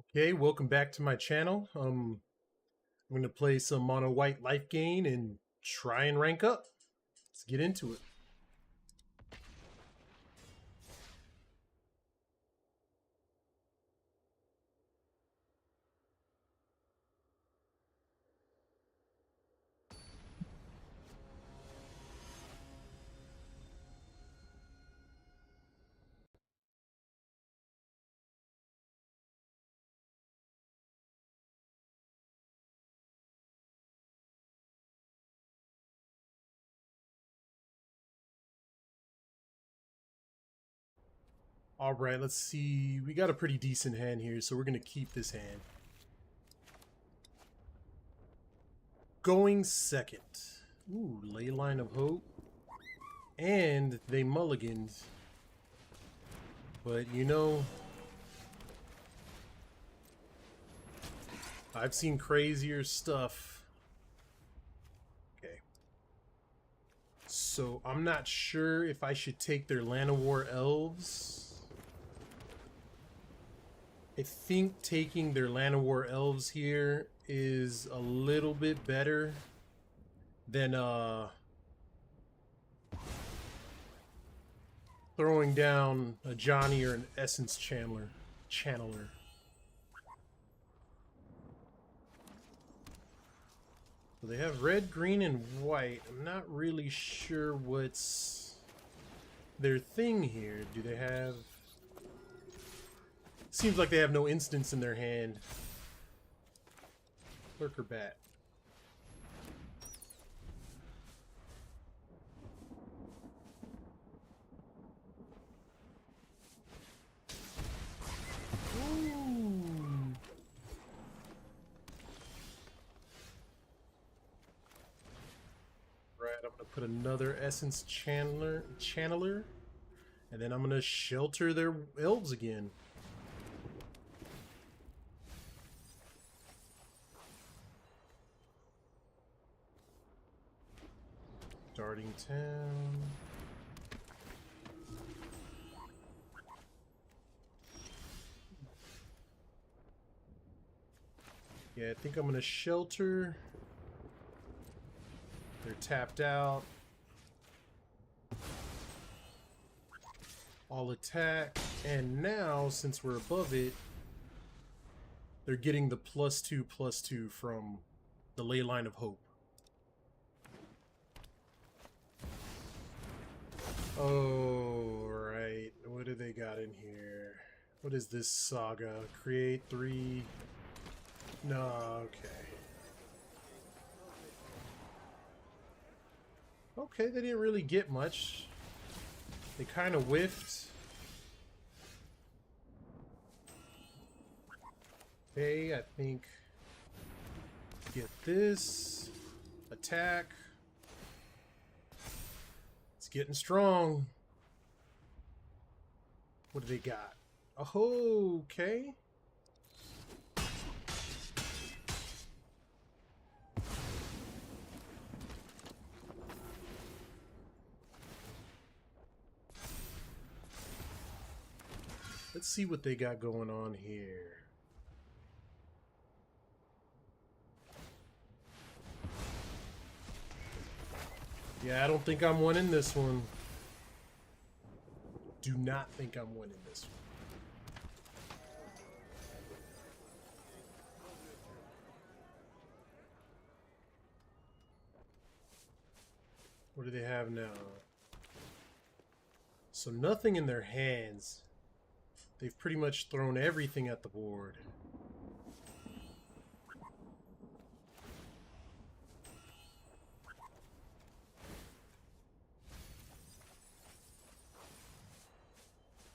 Okay, welcome back to my channel. I'm going to play some mono white life gain and try and rank up. Let's get into it. All right, let's see. We got a pretty decent hand here, so we're going to keep this hand. Going second. Ooh, Leyline of Hope. And they mulliganed. But, you know, I've seen crazier stuff. Okay. So, I'm not sure if I should take their Land of War Elves. I think taking their Land of War Elves here is a little bit better than throwing down a Ajani or an Essence Channeler. So they have red, green, and white. I'm not really sure what's their thing here. Do they have... Seems like they have no instants in their hand. Lurker Bat. Ooh. Right, I'm gonna put another Essence Channeler, and then I'm gonna shelter their elves again. Starting town. Yeah, I think I'm gonna shelter. They're tapped out. I'll attack, and now since we're above it, they're getting the +2/+2 from the Leyline of Hope. Oh, right. What do they got in here? What is this saga? Create 3... No, okay. Okay, they didn't really get much. They kind of whiffed. Okay, I think... Get this. Attack. It's getting strong. What do they got? Oh, okay. Let's see what they got going on here. Yeah, I don't think I'm winning this one. Do not think I'm winning this one. What do they have now? So nothing in their hands. They've pretty much thrown everything at the board.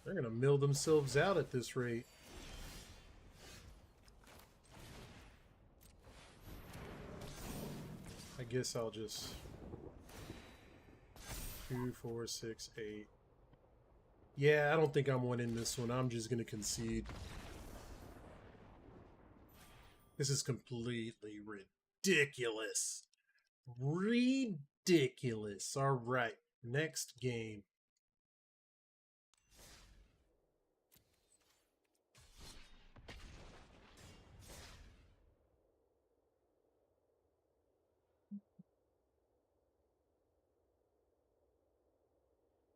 They're going to mill themselves out at this rate. I guess I'll just... 2, 4, 6, 8. Yeah, I don't think I'm winning this one. I'm just going to concede. This is completely ridiculous. Ridiculous. All right, next game.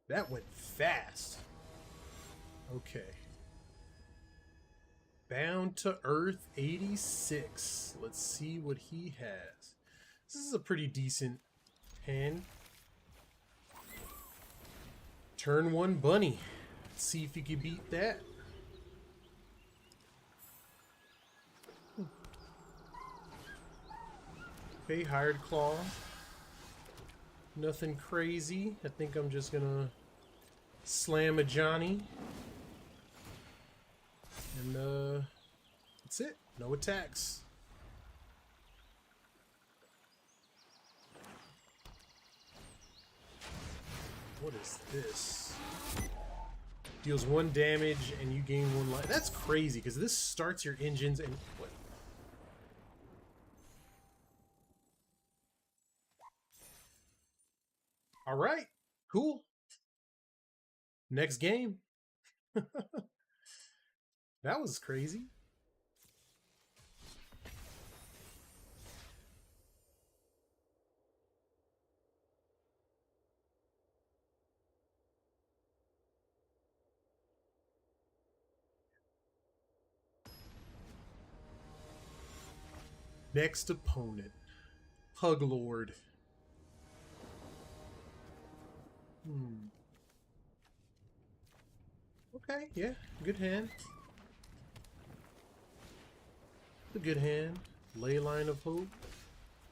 That went fast. Okay. Bound to Earth 86. Let's see what he has. This is a pretty decent hand. Turn 1 bunny. Let's see if you can beat that. Okay, Hired Claw. Nothing crazy. I think I'm just gonna slam Ajani. And that's it. No attacks. What is this? Deals 1 damage and you gain 1 life. That's crazy because this starts your engines and what? All right, cool. Next game. That was crazy. Next opponent, Pug Lord. Okay, yeah, good hand. A good hand. Leyline of Hope.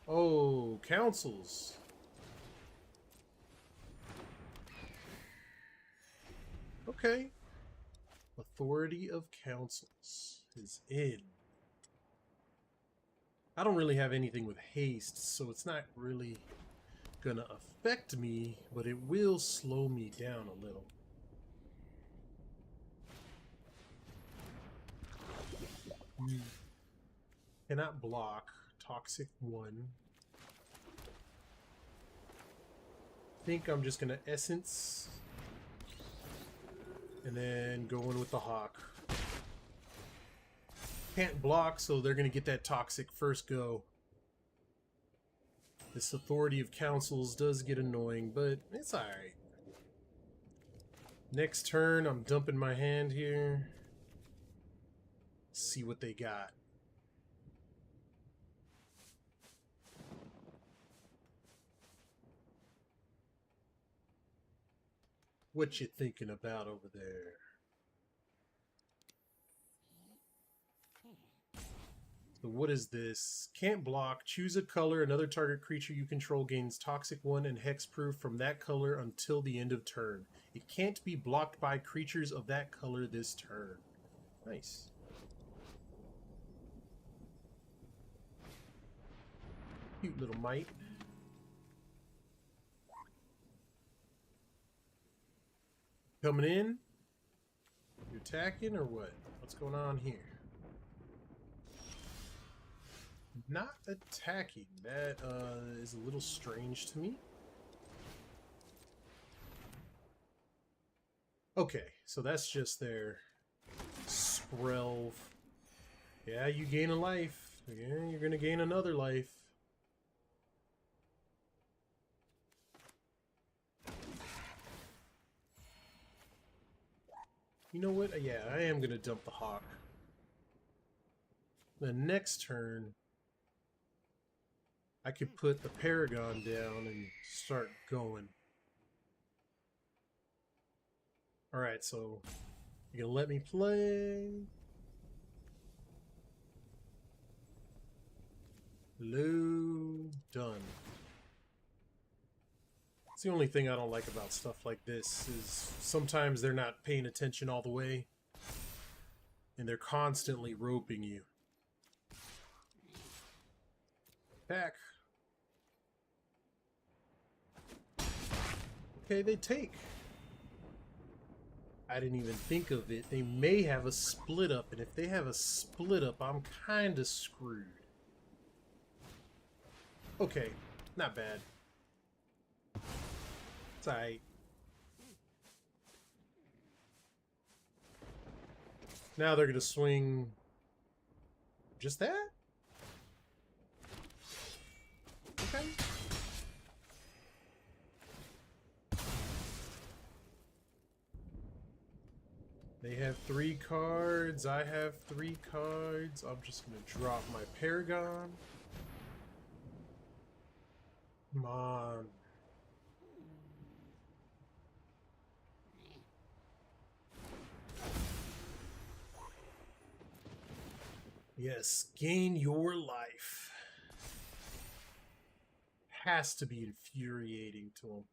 Oh, councils. Okay. Authority of Councils is in. I don't really have anything with haste, so it's not really gonna affect me, but it will slow me down a little. Cannot block. Toxic 1. Think I'm just gonna Essence. And then go in with the Hawk. Can't block, so they're gonna get that Toxic first go. This Authority of Councils does get annoying, but it's alright. Next turn, I'm dumping my hand here. See what they got. What you thinking about over there? So what is this? Can't block. Choose a color. Another target creature you control gains Toxic 1 and Hexproof from that color until the end of turn. It can't be blocked by creatures of that color this turn. Nice. Cute little mite. Coming in? You attacking or what? What's going on here? Not attacking. That is a little strange to me. Okay, so that's just their Sprelv. Yeah, you gain a life. Yeah, you're gonna gain another life. You know what? Yeah, I am gonna dump the Hawk. The next turn, I could put the Paragon down and start going. Alright, so you're gonna let me play? Hello, done. It's the only thing I don't like about stuff like this is sometimes they're not paying attention all the way and they're constantly roping you. Back. Okay, they take. I didn't even think of it. They may have a split up, and if they have a split up, I'm kind of screwed. Okay, not bad. It's alright. Now they're gonna swing just that? Okay. They have 3 cards. I have 3 cards. I'm just going to drop my Paragon. Come on. Yes, gain your life. Has to be infuriating to him.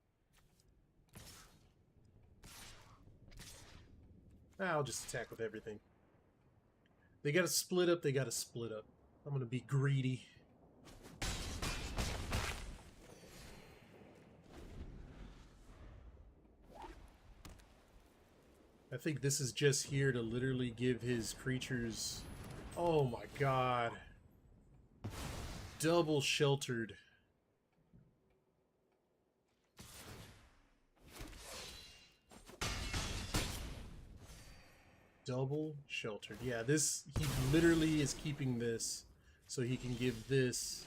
I'll just attack with everything. They gotta split up, they gotta split up. I'm gonna be greedy. I think this is just here to literally give his creatures... Oh my god. Double sheltered. Double sheltered. Yeah, this, he literally is keeping this so he can give this.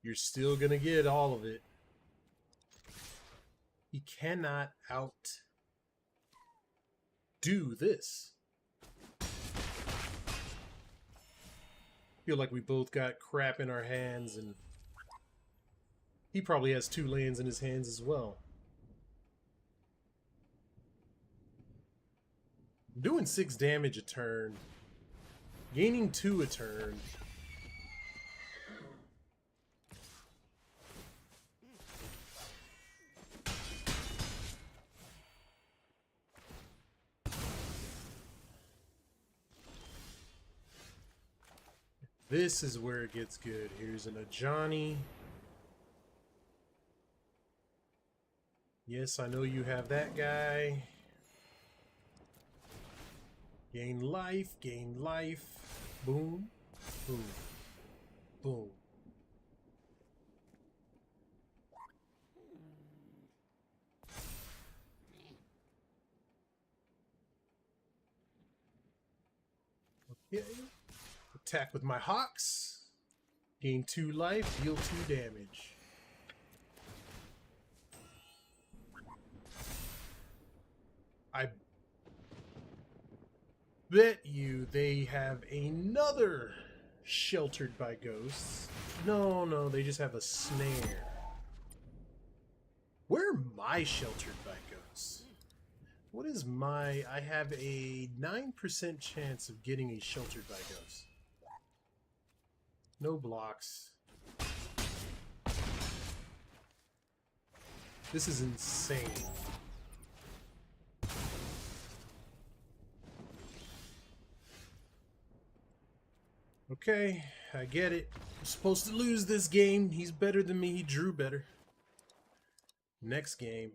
You're still gonna get all of it. He cannot outdo this. Feel like we both got crap in our hands, and he probably has 2 lands in his hands as well. Doing 6 damage a turn, gaining 2 a turn. This is where it gets good. Here's an Ajani. Yes, I know you have that guy. Gain life, gain life. Boom, boom, boom. Okay. Attack with my Hawks. Gain 2 life, deal 2 damage. I bet you they have another Sheltered by Ghosts. No, they just have a Snare. Where am I Sheltered by Ghosts? What is my... I have a 9% chance of getting a Sheltered by Ghosts. No blocks. This is insane. Okay, I get it. I'm supposed to lose this game. He's better than me. He drew better. Next game.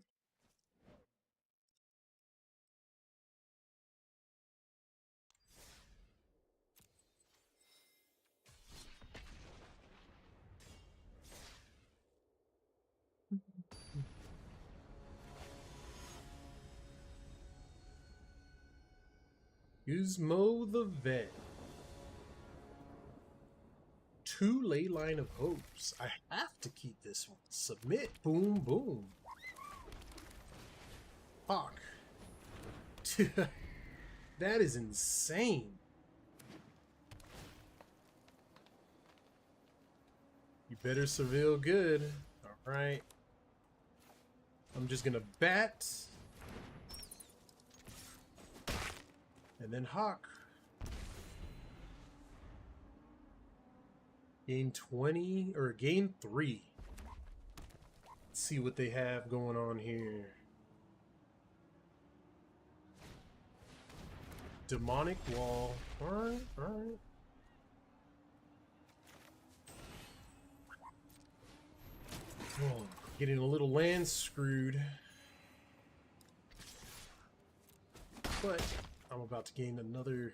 Guzmo the Vet. 2 Leyline of Hopes. I have to keep this one. Submit. Boom, boom. Fuck. That is insane. You better Seville good. Alright. I'm just gonna bat. And then Hawk. Gain 20, or gain 3. Let's see what they have going on here. Demonic Wall. Alright, alright. Oh, getting a little land screwed. But I'm about to gain another.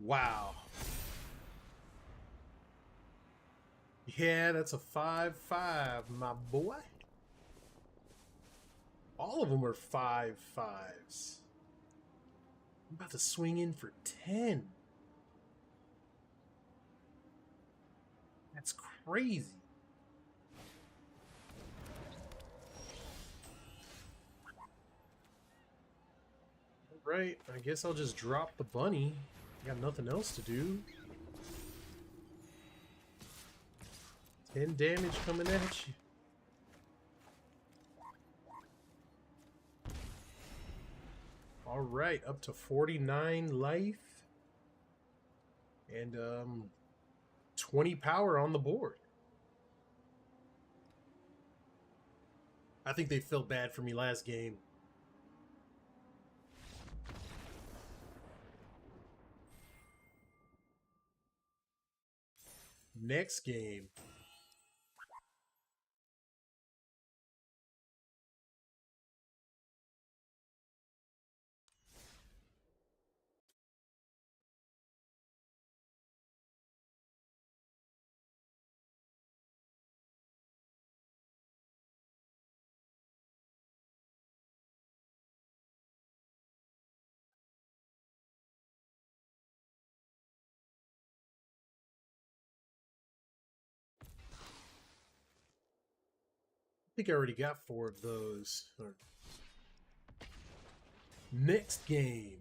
Wow. Yeah, that's a 5/5, my boy. All of them are 5/5s. I'm about to swing in for 10. That's crazy. Right, I guess I'll just drop the bunny. I got nothing else to do. 10 damage coming at you. Alright, up to 49 life. And 20 power on the board. I think they felt bad for me last game. Next game. I think I already got 4 of those. Next game.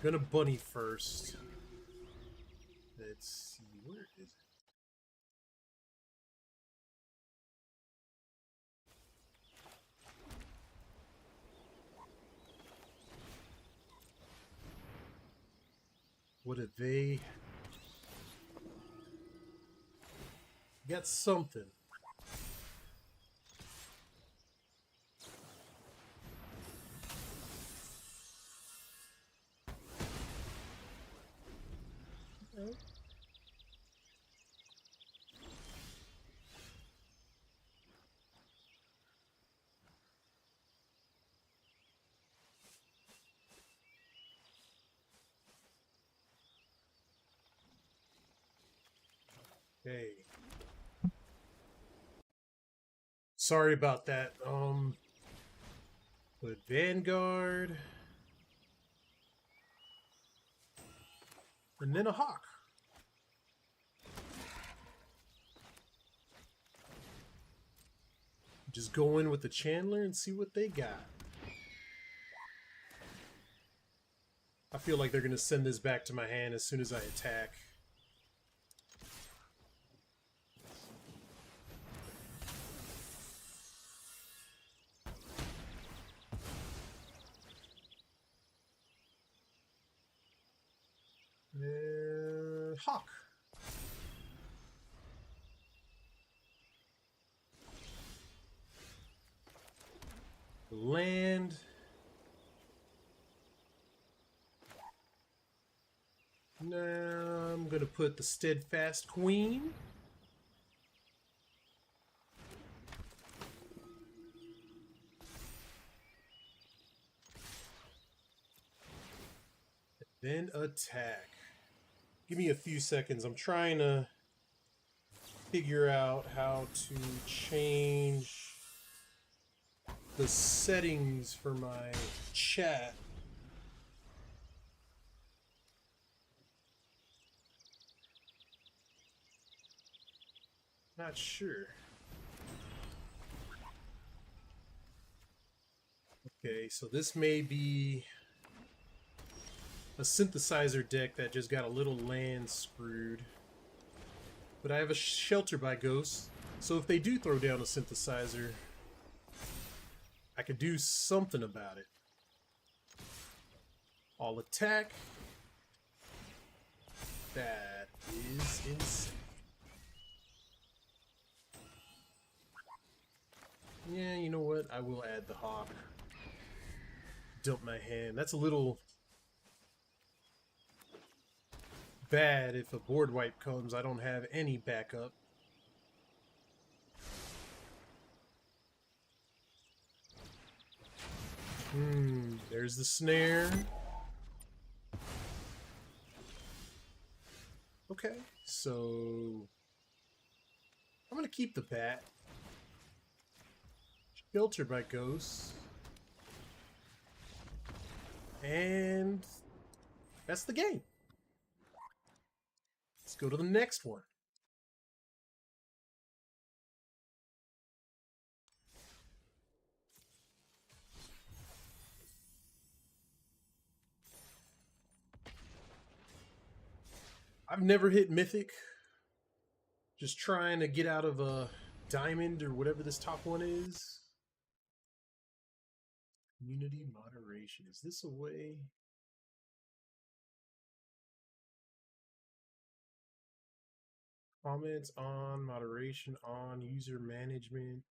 Gonna bunny first. Let's see, where is it? What did they... Got something. Okay. Hey. Sorry about that. Put Vanguard. And then a Hawk. Just go in with the Chandler and see what they got. I feel like they're going to send this back to my hand as soon as I attack. Hawk. Land. Now I'm going to put the Steadfast Queen. Then attack. Give me a few seconds. I'm trying to figure out how to change the settings for my chat. Not sure. Okay, so this may be a synthesizer deck that just got a little land screwed. But I have a Shelter by Ghost, so if they do throw down a synthesizer, I could do something about it. I'll attack. That. is insane. Yeah, you know what? I will add the Hawk. Dump my hand. That's a little bad if a board wipe comes. I don't have any backup. There's the snare. Okay, so I'm gonna keep the bat. Shelter by ghosts. And that's the game. Let's go to the next one. I've never hit Mythic. Just trying to get out of a Diamond or whatever this top one is. Community moderation. Is this a way? Comments on, moderation on, user management.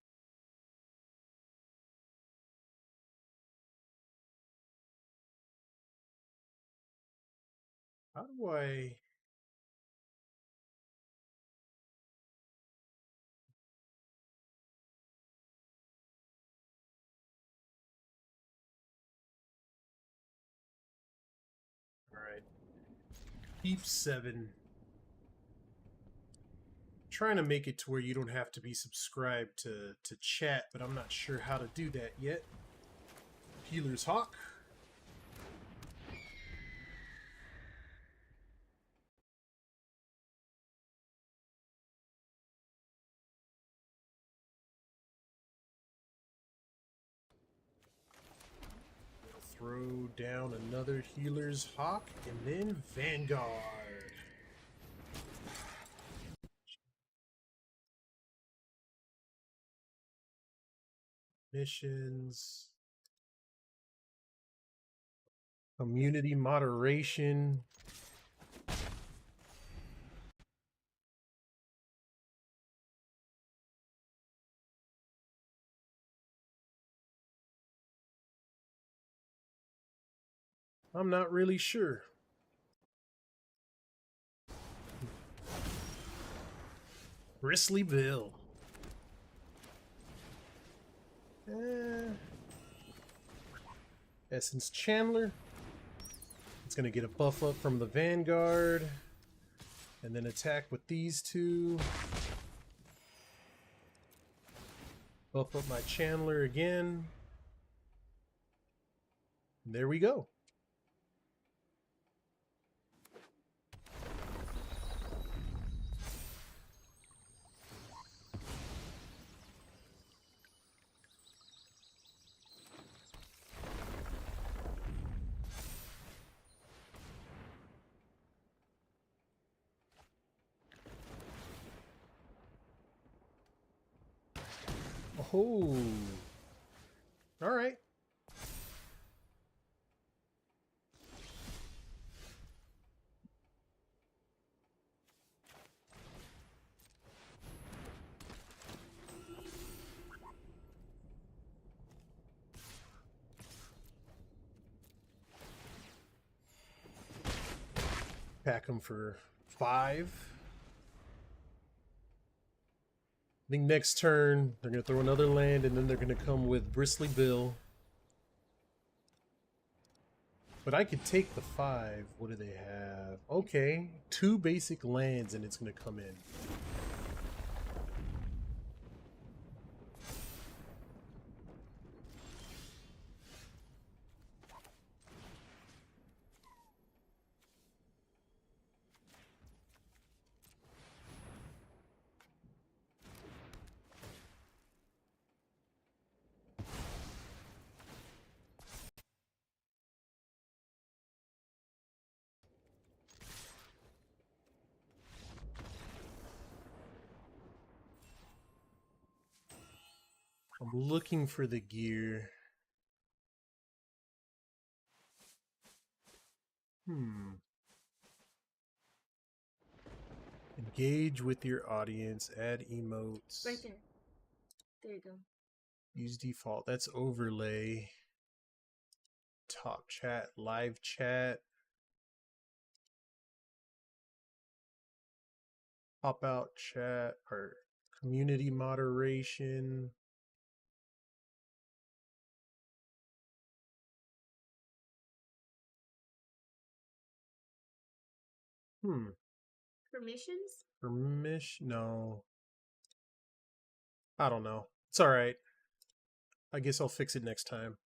How do I... Alright. Keep 7. Trying to make it to where you don't have to be subscribed to chat, but I'm not sure how to do that yet. Healer's Hawk. Throw down another Healer's Hawk, and then Vanguard. Missions. Community moderation. I'm not really sure. Bristly Bill. Essence Chandler. It's going to get a buff up from the Vanguard. And then attack with these two. Buff up my Chandler again. And there we go. Oh, all right. Pack them for 5. I think next turn they're going to throw another land, and then they're going to come with Bristly Bill. But I could take the 5. What do they have? Okay, 2 basic lands, and it's going to come in. I'm looking for the gear. Engage with your audience. Add emotes. Right there. There you go. Use default. That's overlay. Talk chat. Live chat. Pop out chat or community moderation. Permissions? Permission? No. I don't know. It's alright. I guess I'll fix it next time.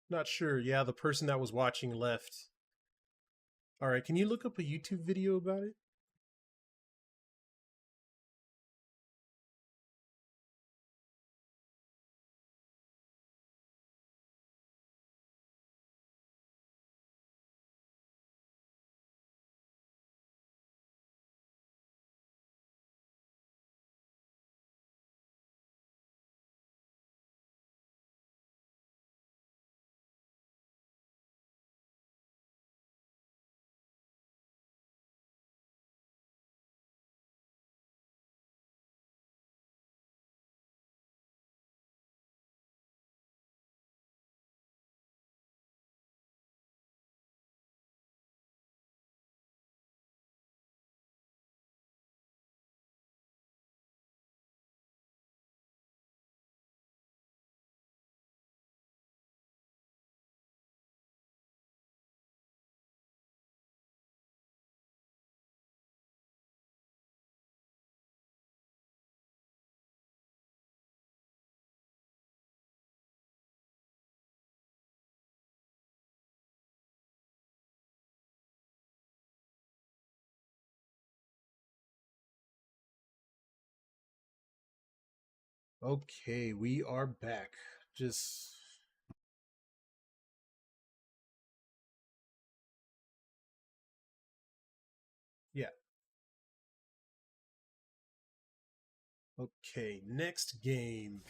Not sure. Yeah, the person that was watching left. Alright, can you look up a YouTube video about it? Okay, we are back. Yeah. Okay, next game.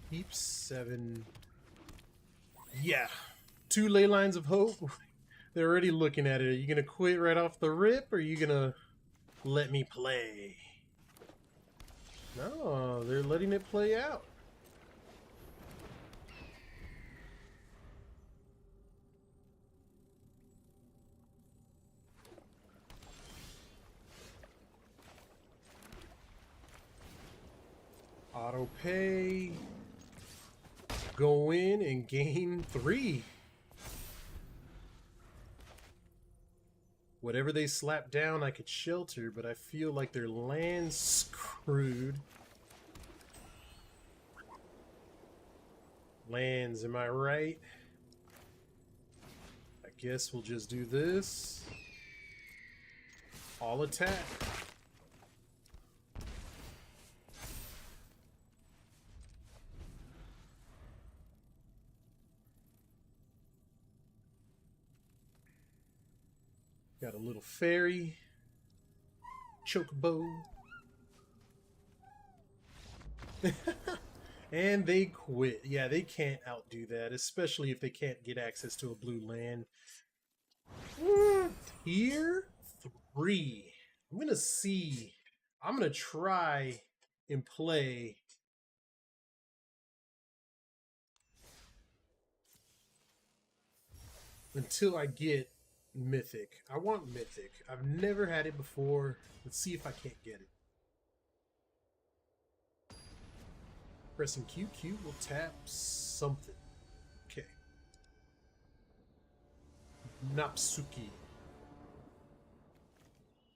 Keep 7. Yeah. 2 Leylines of Hope. They're already looking at it. Are you going to quit right off the rip, or are you going to let me play? No, they're letting it play out. Auto pay. Go in and gain 3. Whatever they slap down, I could shelter, but I feel like their land's screwed. Lands, am I right? I guess we'll just do this. All attack. Got a little fairy. Chocobo. And they quit. Yeah, they can't outdo that, especially if they can't get access to a blue land. Tier 3. I'm going to see. I'm going to try and play. Until I get Mythic. I want Mythic. I've never had it before. Let's see if I can't get it. Pressing Q. Q will tap something. Okay. Napsuki.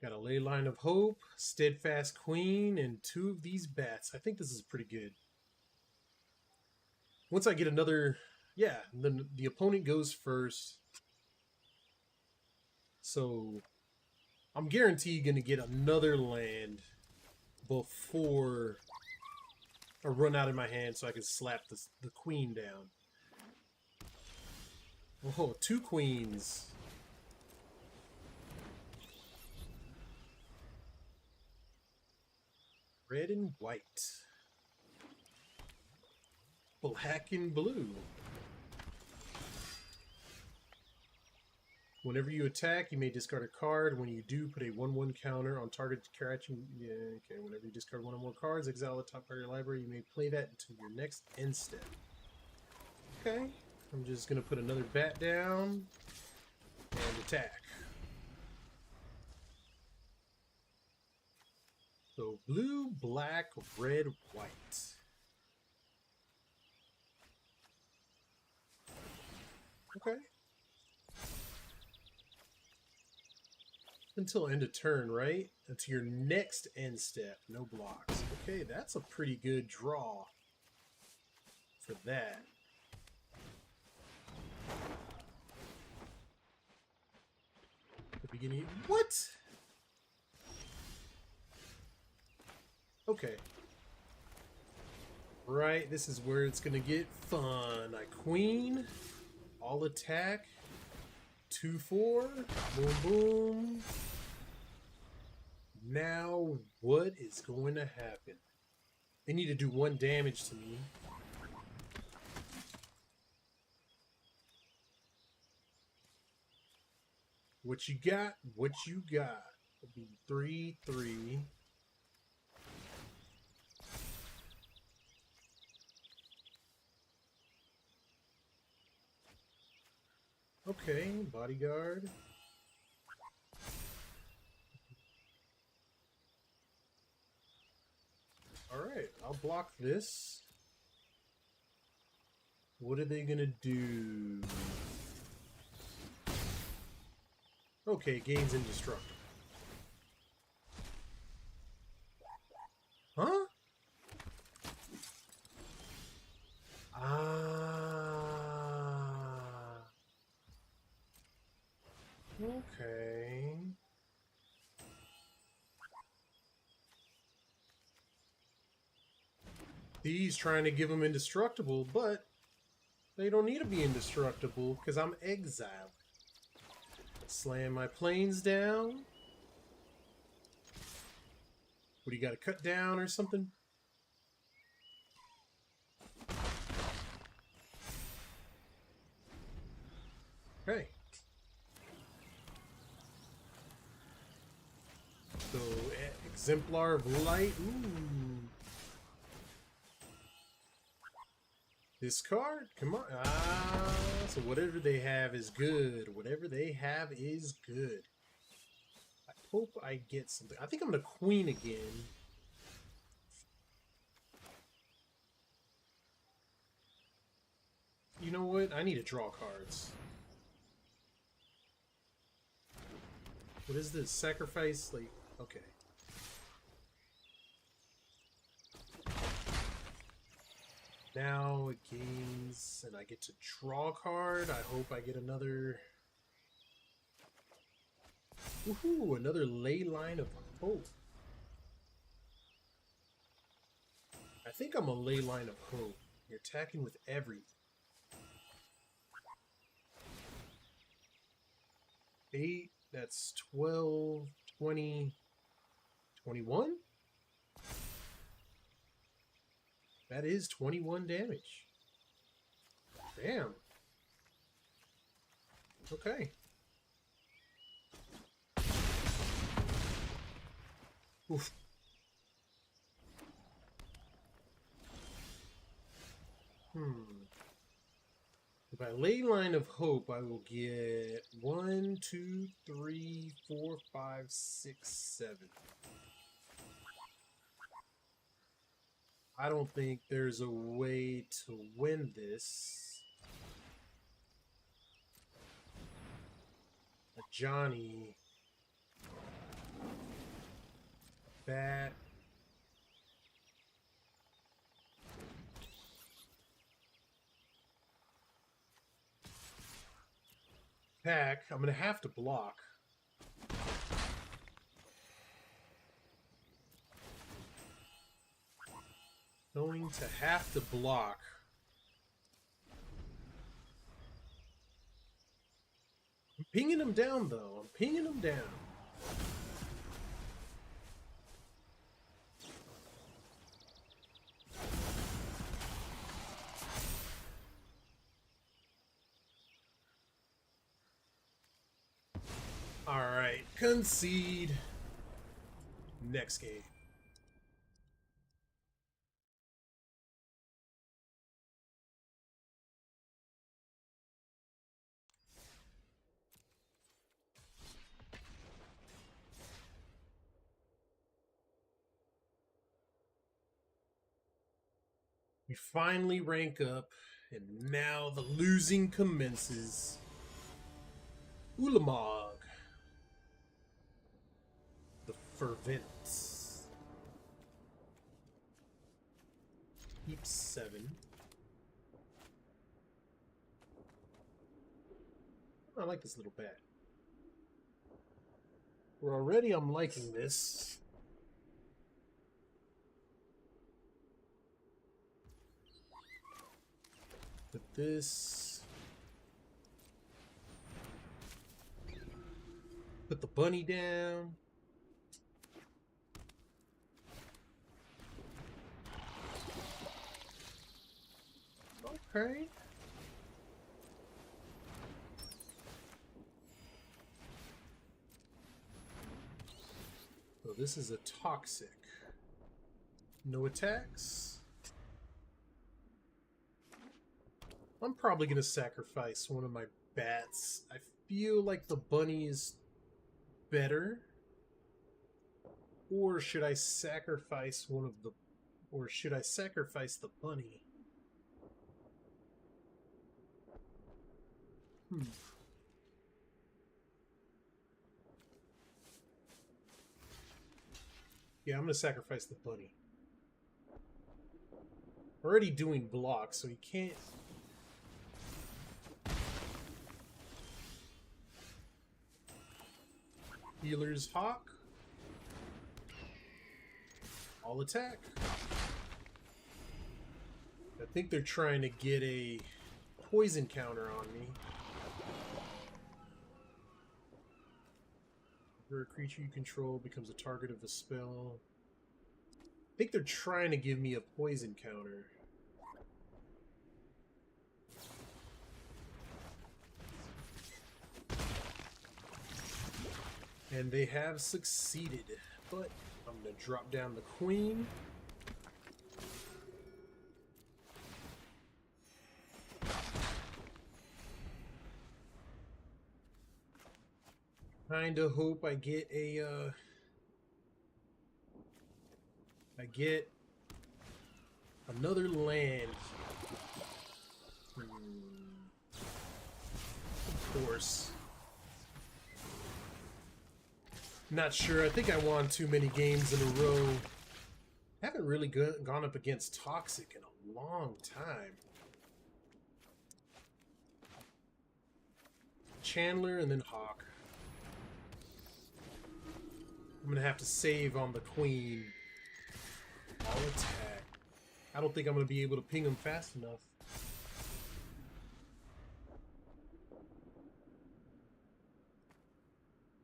Got a Leyline of Hope, Steadfast Queen, and 2 of these bats. I think this is pretty good. once I get another, yeah, then the opponent goes first. So I'm guaranteed going to get another land before I run out of my hand so I can slap the queen down. Oh, 2 queens. Red and white. Black and blue. Whenever you attack, you may discard a card. When you do, put a 1/1 counter on target catching. Yeah, okay. Whenever you discard 1 or more cards, exile the top part of your library. You may play that until your next end step. Okay. I'm just going to put another bat down and attack. So blue, black, red, white. Okay. Until end of turn, right? Until your next end step. No blocks. Okay, that's a pretty good draw for that. The beginning. What? Okay. Right, this is where it's gonna get fun. I queen, all attack, 2/4, boom boom. Now what is going to happen? They need to do 1 damage to me. What you got? What you got? It'll be 3/3. Okay, bodyguard. Alright, I'll block this. What are they gonna do? Okay, gains indestructible. Huh? Ah. Okay. He's trying to give them indestructible, but they don't need to be indestructible because I'm exiled. Slam my planes down. What do you got to cut down or something? Okay. So, Exemplar of Light. Ooh. This card? Come on. Ah, so whatever they have is good. Whatever they have is good. I hope I get something. I think I'm going to queen again. You know what? I need to draw cards. What is this? Sacrifice? Like, okay. Now it gains, and I get to draw a card. I hope I get another. Woohoo! Another Leyline of Hope. I think I'm a Leyline of Hope. You're attacking with everything. 8, that's 12, 20, 21? That is 21 damage. Damn. Okay. Oof. If I Leyline of Hope, I will get 1, 2, 3, 4, 5, 6, 7. I don't think there's a way to win this. Ajani. Bat. Attack. I'm going to have to block. Going to have to block. I'm pinging him down, though. I'm pinging him down. Alright, concede. Next game. We finally rank up, and now the losing commences. Ulamog. The Fervent. Keep 7. I like this little bat. Well, already I'm liking this. Put this. Put the bunny down. Okay. So this is a toxic. No attacks. I'm probably going to sacrifice one of my bats. I feel like the bunny is better. Or should I sacrifice one of the... Or should I sacrifice the bunny? Yeah, I'm going to sacrifice the bunny. Already doing blocks, so he can't... Healer's Hawk. All attack. I think they're trying to get a poison counter on me. Where a creature you control becomes a target of the spell. I think they're trying to give me a poison counter. And they have succeeded, but I'm going to drop down the queen. Kinda hope I get a, I get another land. Of course. Not sure. I think I won too many games in a row. Haven't really gone up against Toxic in a long time. Chandler and then Hawk. I'm going to have to save on the queen. All attack. I don't think I'm going to be able to ping him fast enough.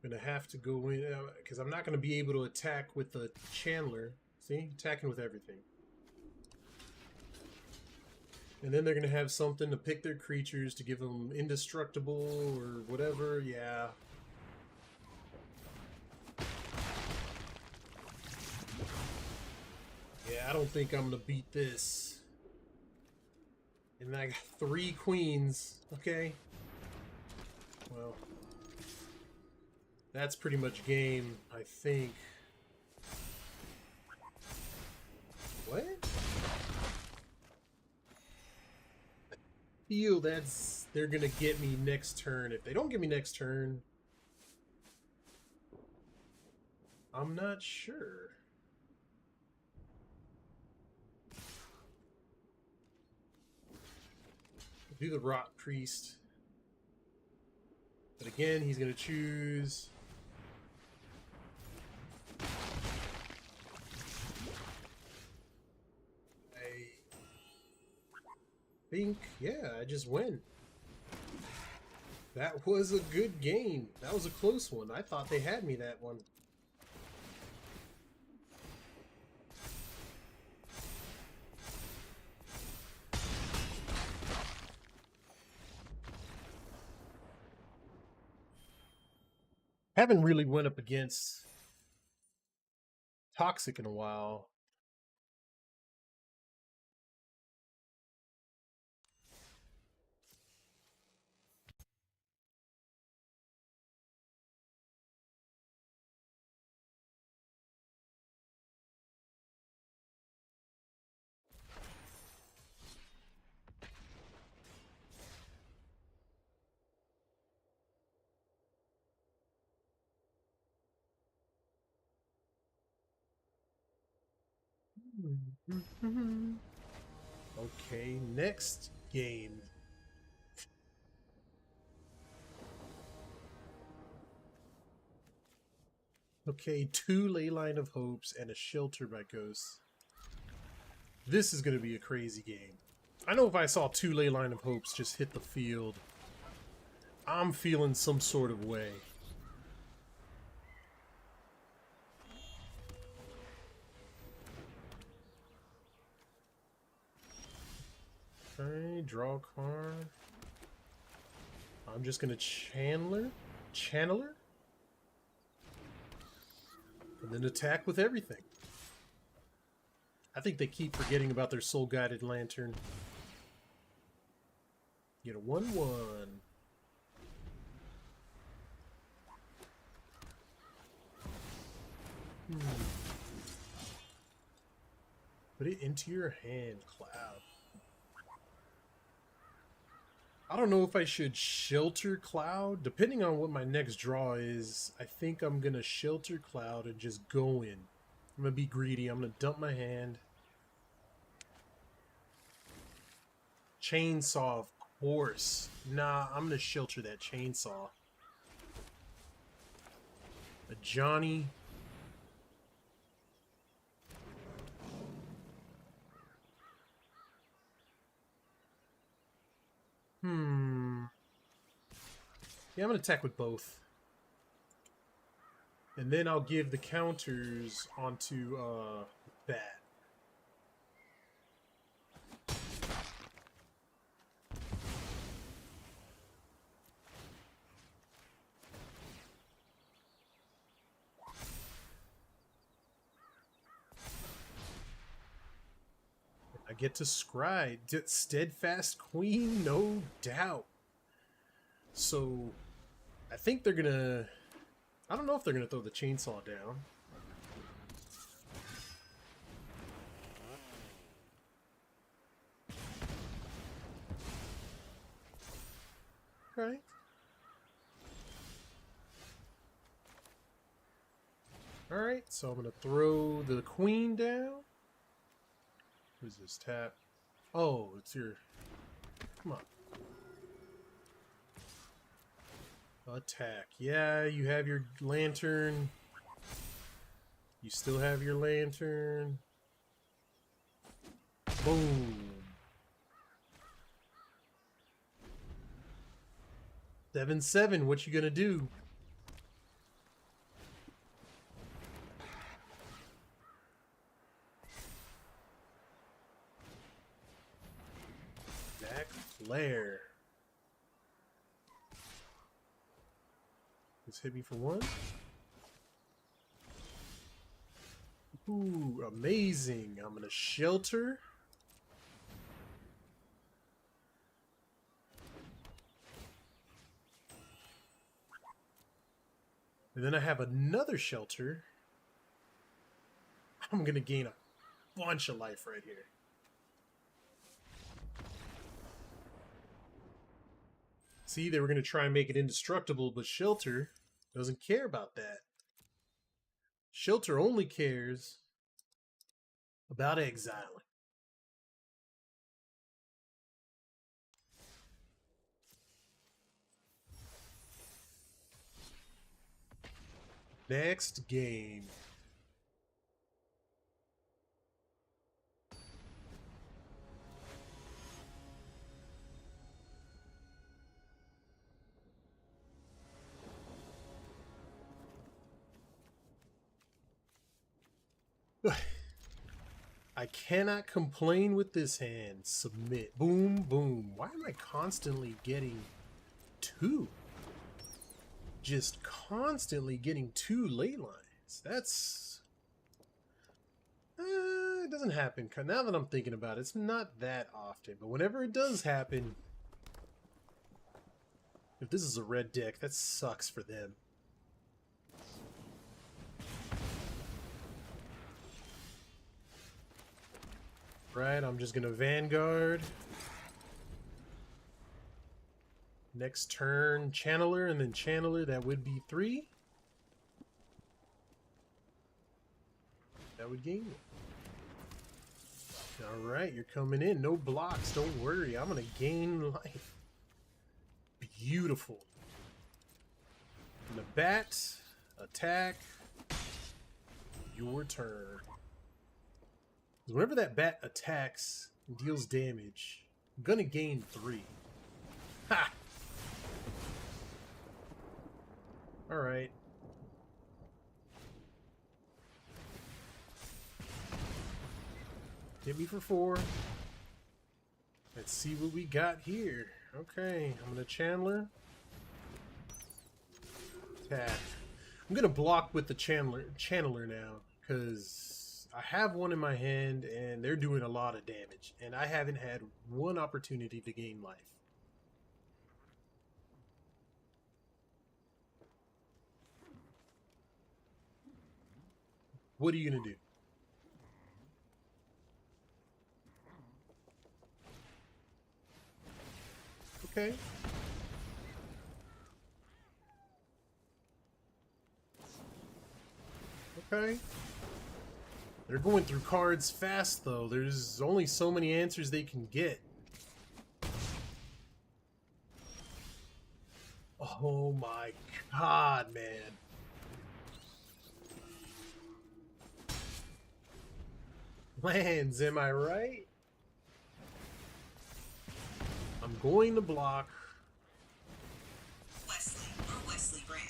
I'm going to have to go in, because I'm not going to be able to attack with the Chandler. See? Attacking with everything. And then they're going to have something to pick their creatures to give them indestructible or whatever. Yeah. Yeah, I don't think I'm going to beat this. And I got 3 queens. Okay. Well. That's pretty much game, I think. What? I feel that's... They're gonna get me next turn. If they don't get me next turn... I'm not sure. Do the Rot Priest. But again, he's going to choose... I think, yeah, I just win. That was a good game. That was a close one. I thought they had me that one. Haven't really went up against Toxic in a while. Okay, next game. Okay, 2 Leyline of Hopes and a Shelter by Ghosts. This is going to be a crazy game. I know if I saw 2 Leyline of Hopes just hit the field, I'm feeling some sort of way. Okay, draw a card. I'm just going to Channeler, and then attack with everything. I think they keep forgetting about their soul-guided lantern. Get a 1/1. Put it into your hand, Cloud. I don't know if I should Shelter Cloud. Depending on what my next draw is, I think I'm going to Shelter Cloud and just go in. I'm going to be greedy. I'm going to dump my hand. Chainsaw, of course. Nah, I'm going to Shelter that Chainsaw. Ajani. Yeah, I'm going to attack with both. And then I'll give the counters onto Bat. I get to scry. Steadfast Queen, no doubt. So, I think they're gonna... I don't know if they're gonna throw the chainsaw down. Okay. Alright, so I'm gonna throw the queen down. Who's this tap? Oh, it's your... Come on. Attack. Yeah, you have your lantern. You still have your lantern. Boom. 7/7, what you gonna do? Jack Flare. Just hit me for 1. Ooh, amazing. I'm gonna Shelter. And then I have another Shelter. I'm gonna gain a bunch of life right here. See, they were gonna try and make it indestructible, but Shelter doesn't care about that. Shelter only cares about exiling. Next game. I cannot complain with this hand. Submit. Boom, boom. Why am I constantly getting two? Just constantly getting two ley lines. That's... it doesn't happen. Now that I'm thinking about it, it's not that often. But whenever it does happen... If this is a red deck, that sucks for them. Right, I'm just gonna Vanguard. Next turn, Channeler, and then Channeler, that would be 3. That would gain it. Alright, you're coming in. No blocks, don't worry. I'm gonna gain life. Beautiful. And the bat, attack, your turn. Whenever that bat attacks and deals damage, I'm gonna gain 3. Ha! Alright. Hit me for 4. Let's see what we got here. Okay, I'm gonna Channeler. Attack. I'm gonna block with the Channeler now, because I have one in my hand and they're doing a lot of damage, and I haven't had one opportunity to gain life. What are you gonna do? Okay. Okay. They're going through cards fast, though. There's only so many answers they can get. Oh my god, man. Lands, am I right? I'm going to block. Wesley or Wesley Branch.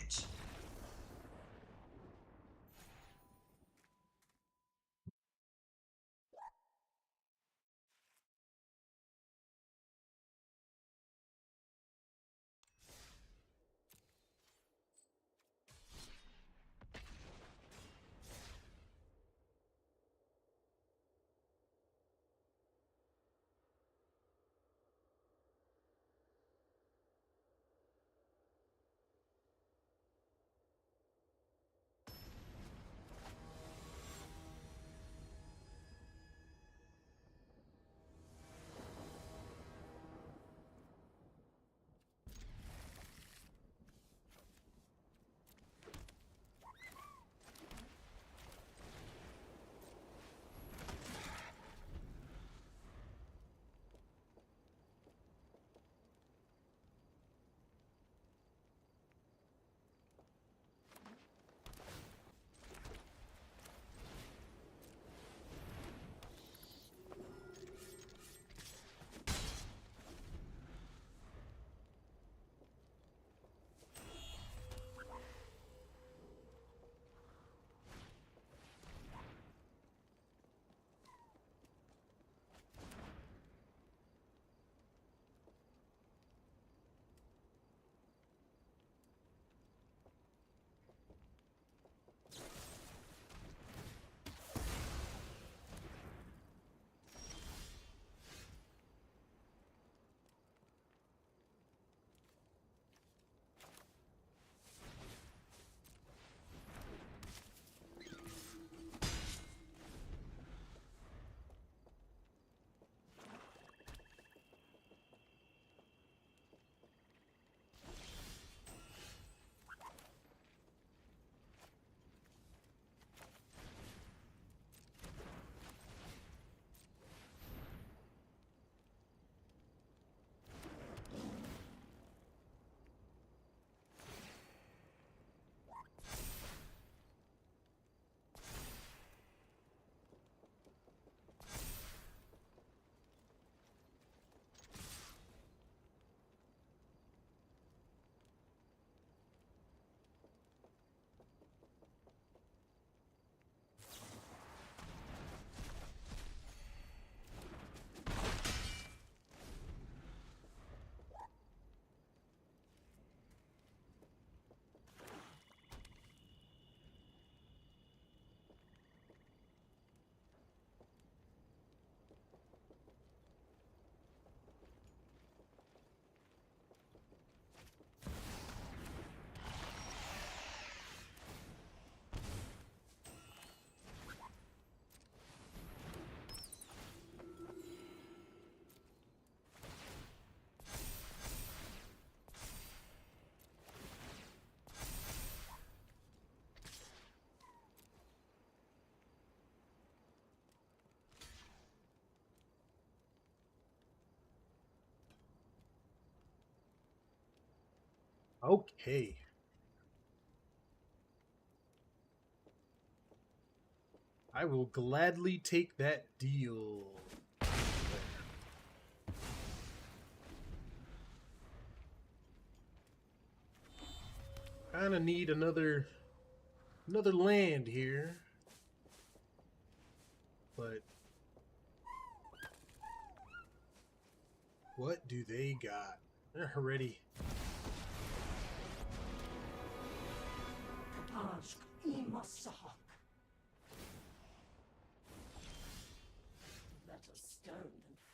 Okay. I will gladly take that deal. Kinda need another land here. But what do they got? Already.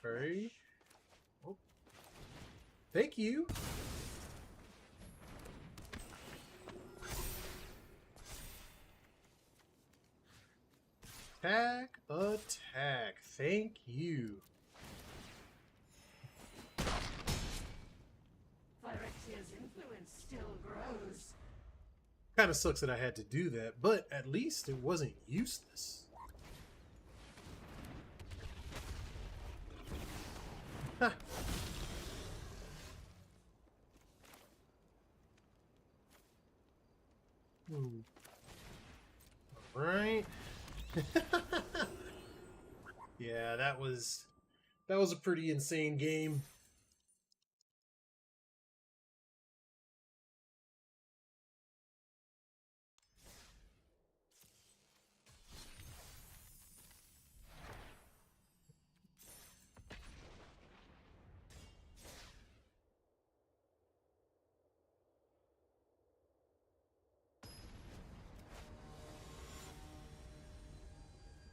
Alright. Oh. Thank you. Attack, attack. Thank you. Phyrexia's influence still grows. Kind of sucks that I had to do that, but at least it wasn't useless. Ha. Right. Yeah, that was a pretty insane game.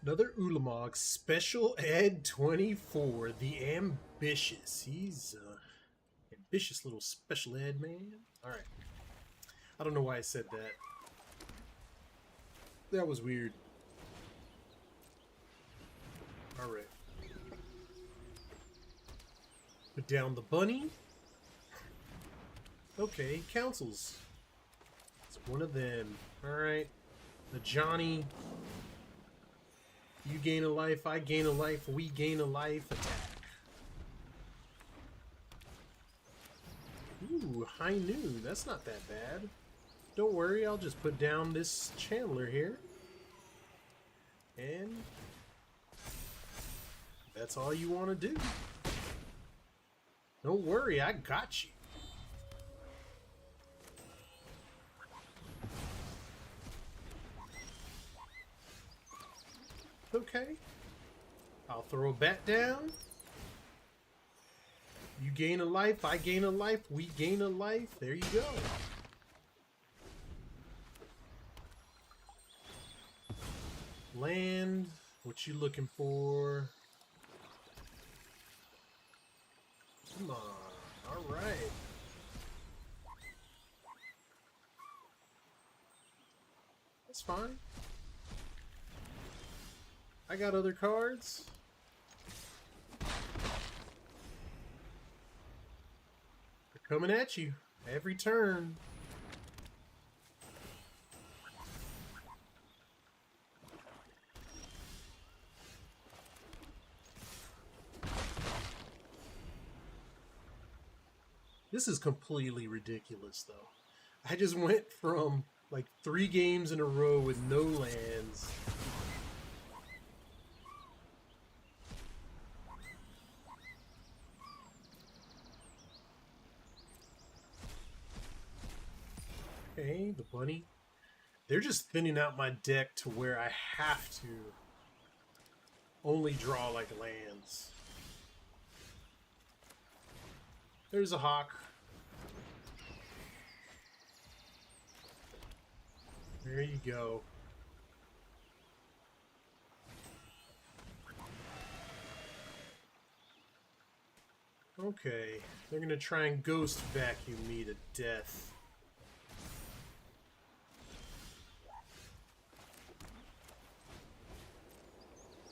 Another Ulamog, Special Ed 24, the Ambitious. He's ambitious little Special Ed man. Alright. I don't know why I said that. That was weird. Alright. Put down the bunny. Okay, councils. It's one of them. Alright. Ajani. You gain a life, I gain a life, we gain a life. Attack. Ooh, high noon. That's not that bad. Don't worry, I'll just put down this Chandler here. And that's all you want to do. Don't worry, I got you. Okay. I'll throw a bat down. You gain a life, I gain a life, we gain a life. There you go. Land. What you looking for? Come on. Alright. That's fine. I got other cards. They're coming at you every turn. This is completely ridiculous, though. I just went from like 3 games in a row with no lands. Okay, the bunny. They're just thinning out my deck to where I have to only draw like lands. There's a hawk. There you go. Okay, they're gonna try and ghost vacuum me to death.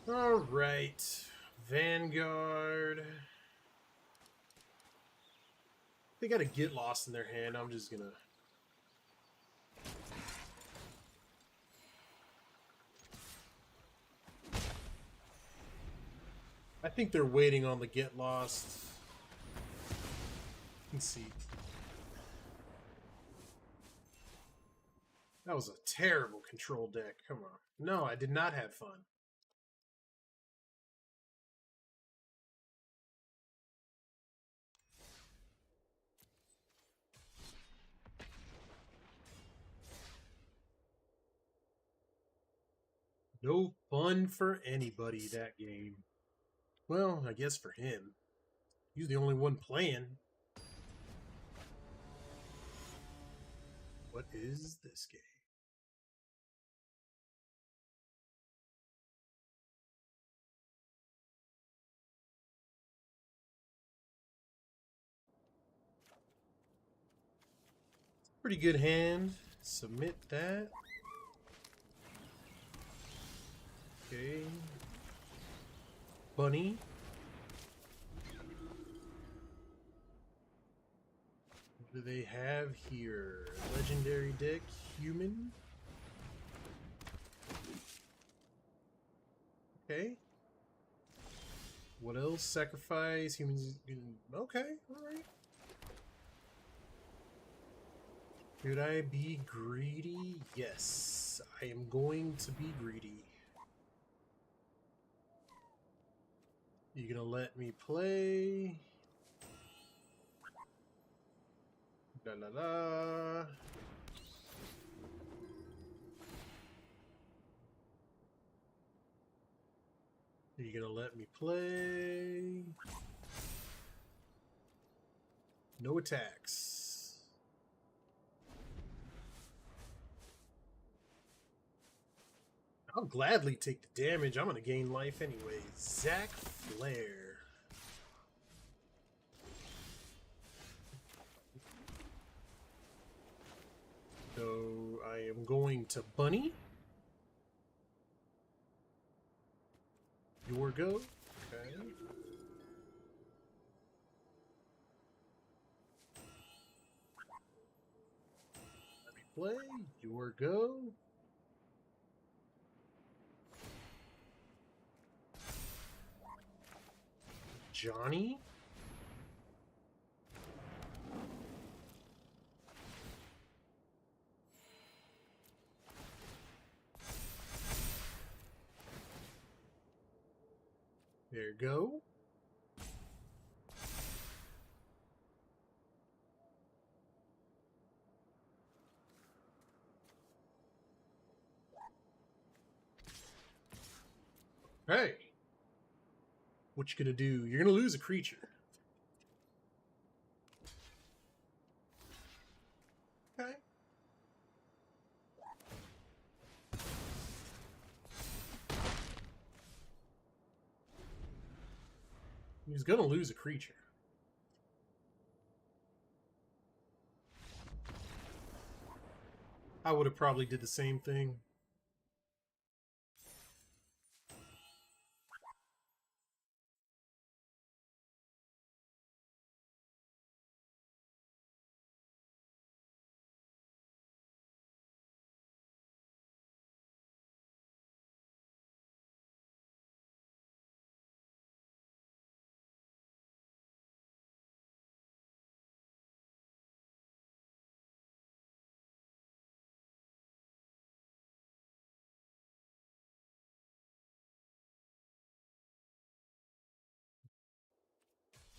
Alright, Vanguard. They gotta get lost in their hand. I'm just gonna... I think they're waiting on the get lost. Let's see. That was a terrible control deck. Come on. No, I did not have fun. No fun for anybody that game. Well, I guess for him. He's the only one playing. What is this game? Pretty good hand. Submit that. Okay. Bunny. What do they have here? Legendary deck, human. Okay. What else? Sacrifice, humans. Okay, alright. Could I be greedy? Yes, I am going to be greedy. You gonna let me play? La la la. Are you gonna let me play? No attacks. I'll gladly take the damage. I'm gonna gain life anyway. Zac Flare. So I am going to bunny. Your go. Okay. Let me play. Your go. Ajani. There you go. Hey. What you gonna do? You're gonna lose a creature. Okay. He's gonna lose a creature. I would have probably did the same thing.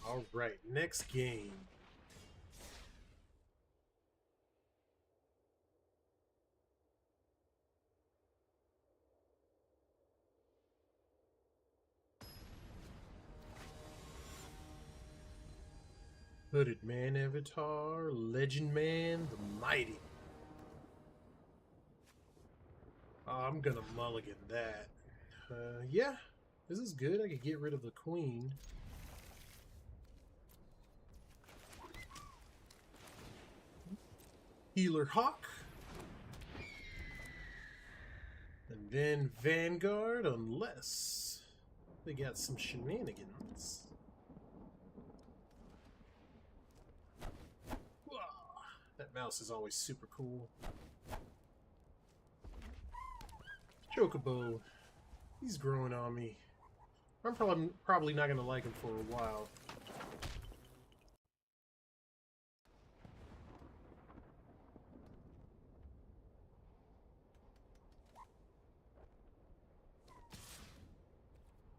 All right, next game. Hooded Man Avatar, Legend Man, the Mighty. Oh, I'm gonna mulligan that. Yeah, this is good. I could get rid of the Queen. Healer Hawk. And then Vanguard, unless they got some shenanigans. That mouse is always super cool. Chocobo. He's growing on me. I'm probably not going to like him for a while.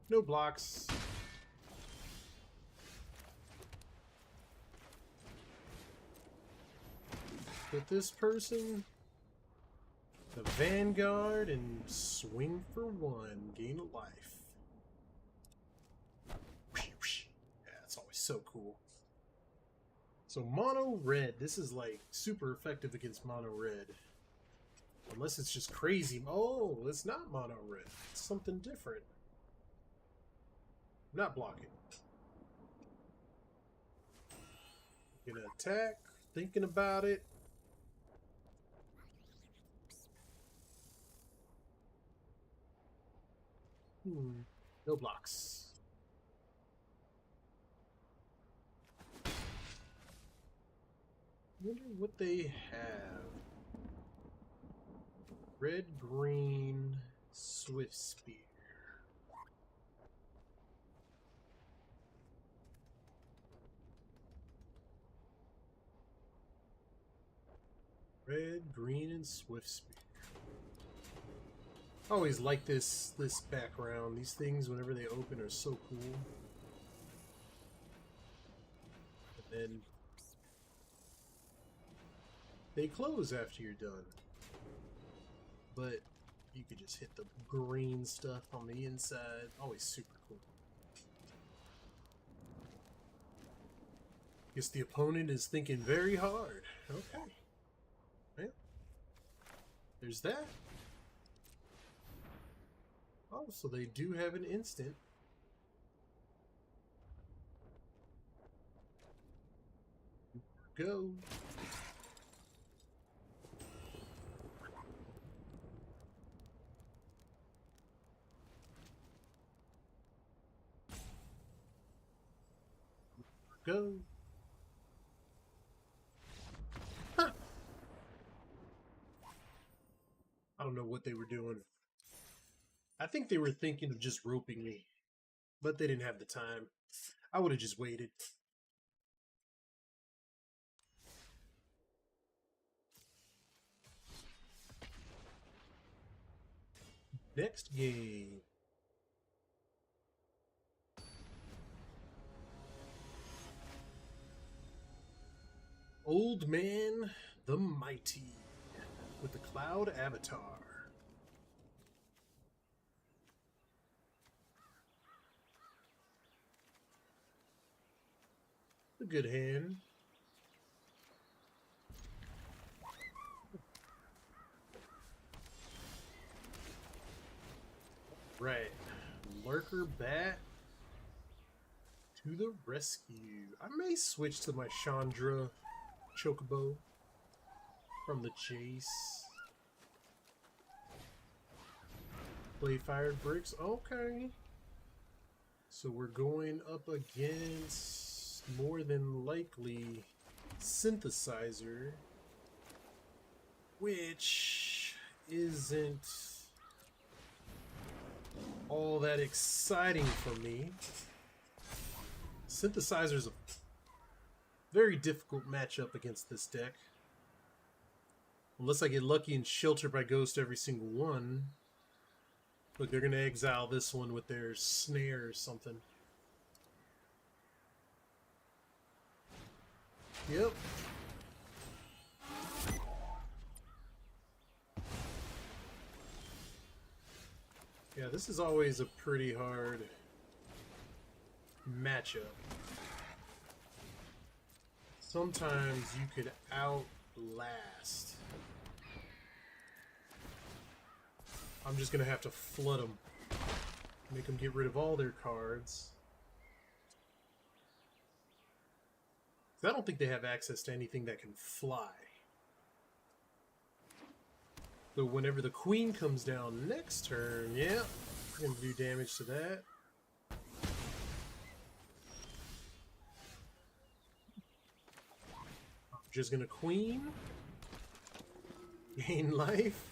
No blocks. Put this person, the Vanguard, and swing for one. Gain a life. Yeah, that's always so cool. So mono red. This is like super effective against mono red. Unless it's just crazy. Oh, it's not mono red. It's something different. I'm not blocking. Gonna attack. Thinking about it. No blocks. Wonder what they have. Red, green, Swift Spear. Red, green, and Swift Spear. I always like this background. These things, whenever they open, are so cool. And then they close after you're done. But you could just hit the green stuff on the inside. Always super cool. Guess the opponent is thinking very hard. Okay. Well, there's that. Oh, so they do have an instant. Go. Go. Huh. I don't know what they were doing. I think they were thinking of just roping me, but they didn't have the time. I would have just waited. Next game. Old Man the Mighty with the Cloud Avatar. A good hand. Right. Lurker Bat to the rescue. I may switch to my Chandra Chocobo from the chase. Play fired bricks. Okay. So we're going up against more than likely Synthesizer, which isn't all that exciting for me. Synthesizer's a very difficult matchup against this deck. Unless I get lucky and shelter by Ghost every single one. Look, they're going to exile this one with their snare or something. Yep. Yeah, this is always a pretty hard matchup. Sometimes you could outlast. I'm just going to have to flood them. Make them get rid of all their cards. I don't think they have access to anything that can fly. So whenever the queen comes down next turn, yeah, we're going to do damage to that. I'm just going to queen. Gain life.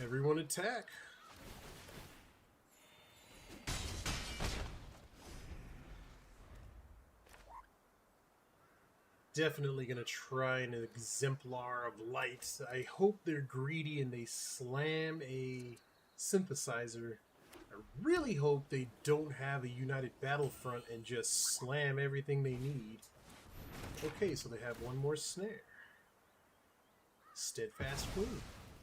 Everyone attack. Definitely gonna try an Exemplar of Light. I hope they're greedy and they slam a Synthesizer really hope they don't have a united battlefront and just slam everything they need. Okay, so they have one more snare. Steadfast Queen.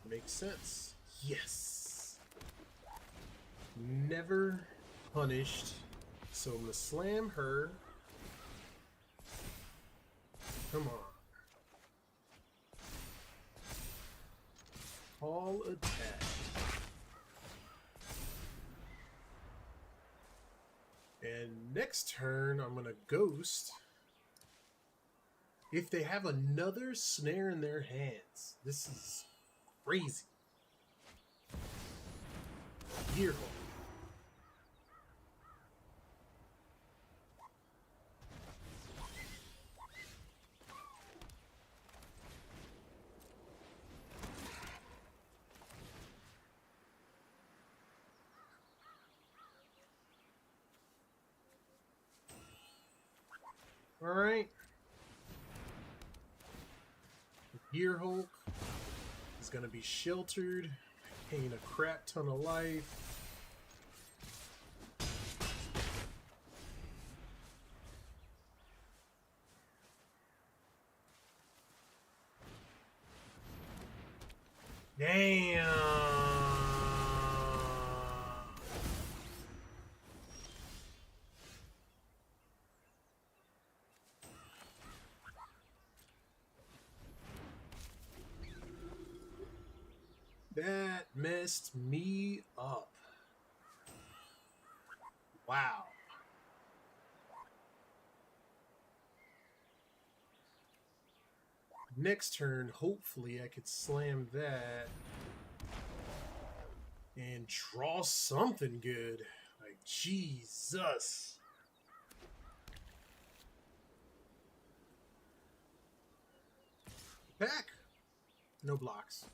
Makes sense. Yes! Never punished. So I'm going to slam her. Come on. All attack. And next turn, I'm going to ghost. If they have another snare in their hands, this is crazy. Gearhole. All right. Gear Hulk is going to be sheltered, paying a crap ton of life. Damn. That messed me up. Wow. Next turn, hopefully I could slam that and draw something good. Like, Jesus. Back. No blocks.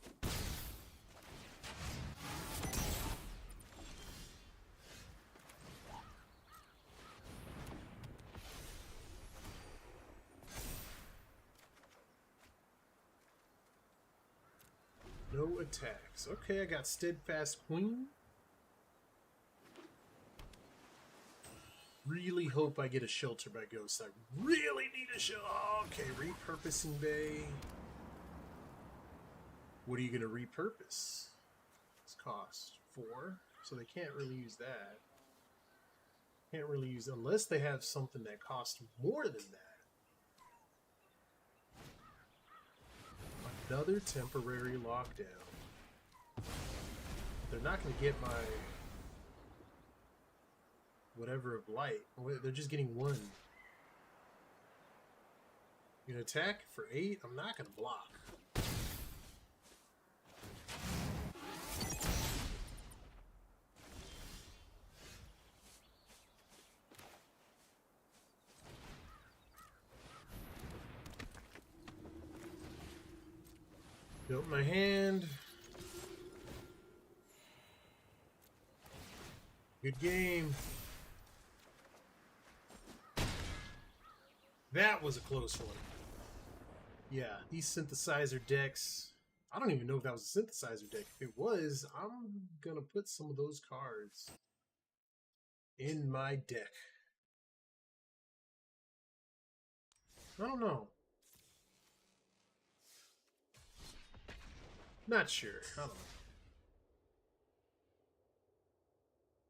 No attacks. Okay, I got Steadfast Queen. Really hope I get a shelter by Ghost. I really need a shelter. Okay, repurposing bay. What are you going to repurpose? It's cost 4, so they can't really use that. Can't really use it unless they have something that costs more than that. Another temporary lockdown. They're not going to get my whatever of light. They're just getting 1. You can attack for 8. I'm not going to block. Built my hand. Good game. That was a close one. Yeah, these synthesizer decks. I don't even know if that was a synthesizer deck. If it was, I'm gonna put some of those cards in my deck. I don't know. Not sure. I don't know.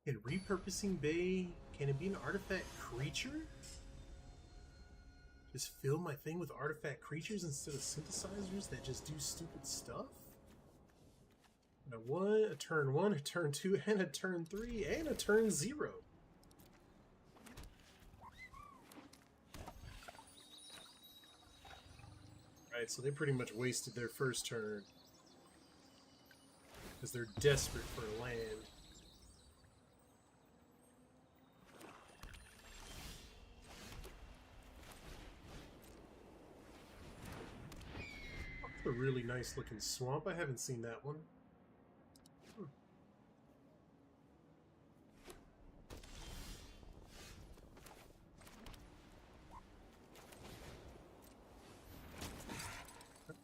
In repurposing bay, can it be an artifact creature? Just fill my thing with artifact creatures instead of synthesizers that just do stupid stuff? And a turn 1, a turn 2, and a turn 3, and a turn 0. Right, so they pretty much wasted their first turn. Because they're desperate for a land. That's a really nice looking swamp. I haven't seen that one.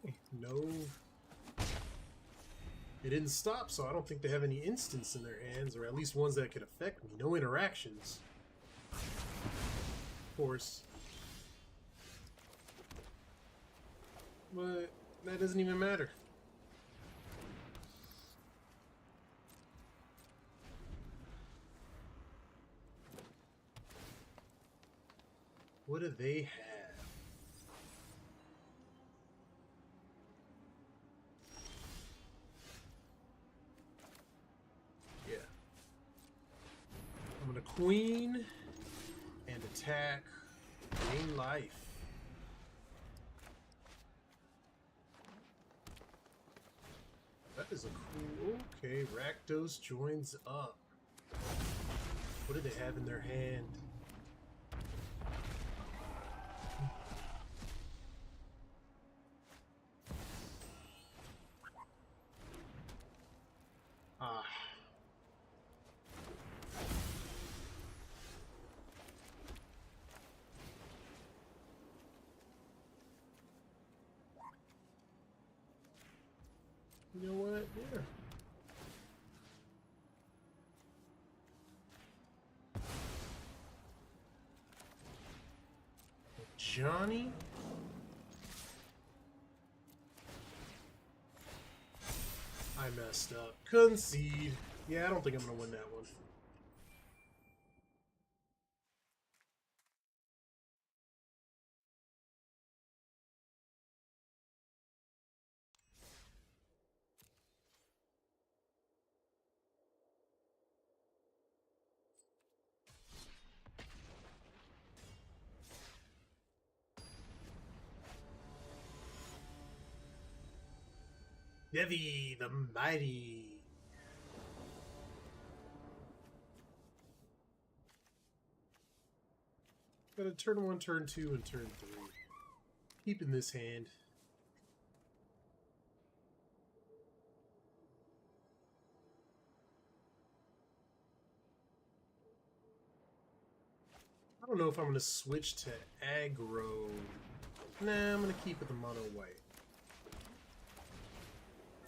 Okay, no. It didn't stop, so I don't think they have any instants in their hands, or at least ones that could affect me. No interactions. Of course. But that doesn't even matter. What do they have? Yeah. I'm gonna queen and attack, gain life. That is a cool. Okay, Rakdos joins up. What do they have in their hand? Ah. You know what? Yeah. Ajani? I messed up. Concede. Yeah, I don't think I'm going to win that one. Devi the Mighty. Got a turn 1, turn 2, and turn 3. Keeping this hand. I don't know if I'm going to switch to aggro. Nah, I'm going to keep it the mono white.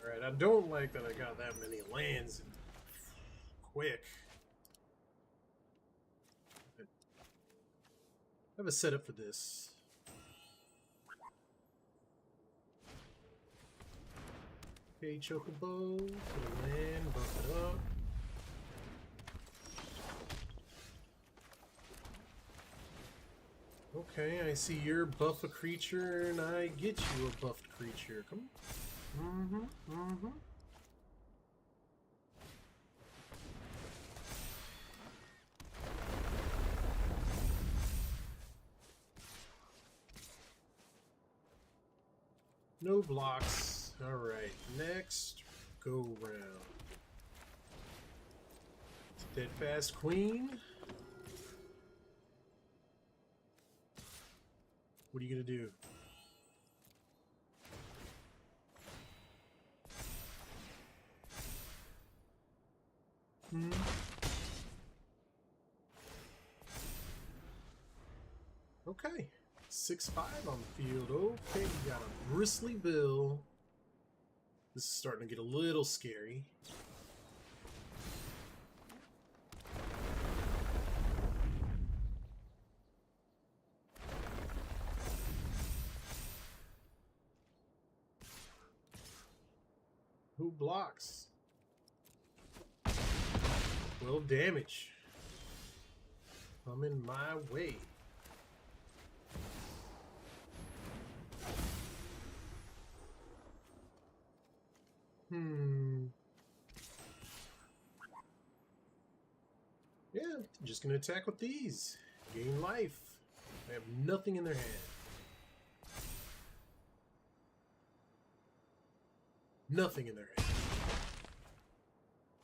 Alright, I don't like that I got that many lands quick. I have a setup for this. Okay, Chocobo, put a land, buff it up. Okay, I see you're buff a creature, and I get you a buffed creature. Come on. No blocks. Alright, next go round. Steadfast Queen. What are you gonna do? Okay. 6-5 on the field. Okay, we got a bristly bill. This is starting to get a little scary. Who blocks? 12 damage. Coming my way. Yeah, just gonna attack with these. Gain life. I have nothing in their hand. Nothing in their hand.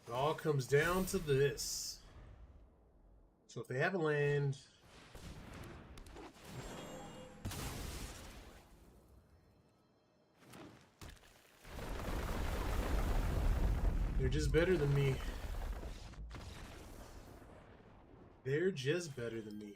It all comes down to this. So if they have a land, they're just better than me. They're just better than me.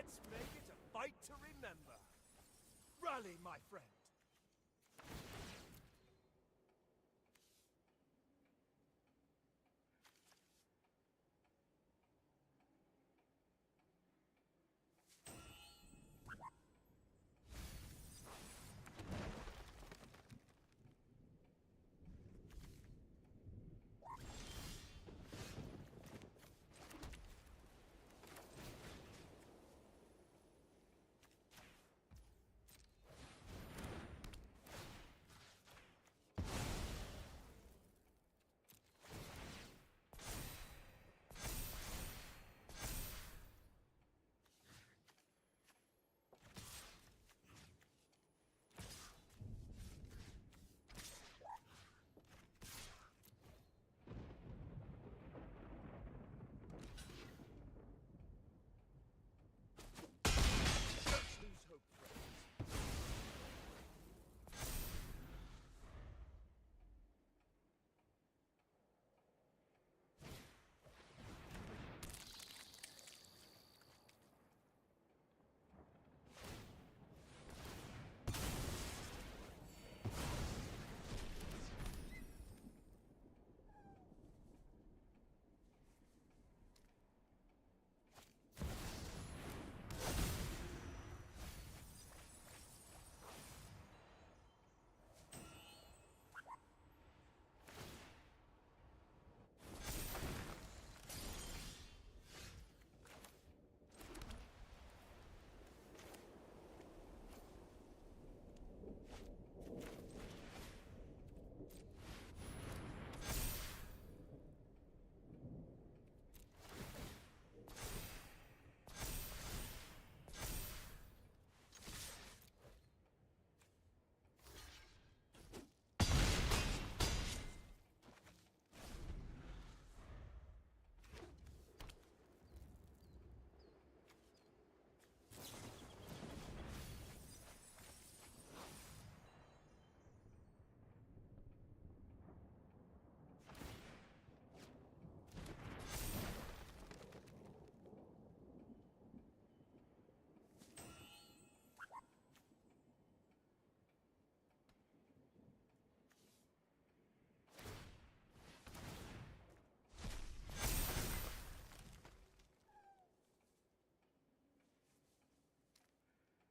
Let's make it a fight to remember. Rally, my friend.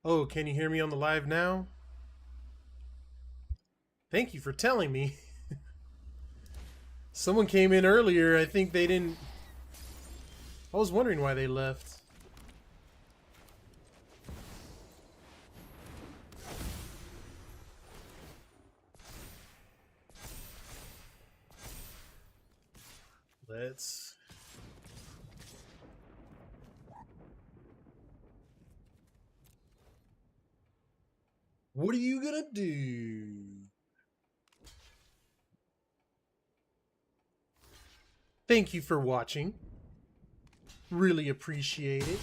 Oh, can you hear me on the live now? Thank you for telling me. Someone came in earlier. I think they didn't... I was wondering why they left. Let's... What are you gonna do? Thank you for watching. Really appreciate it.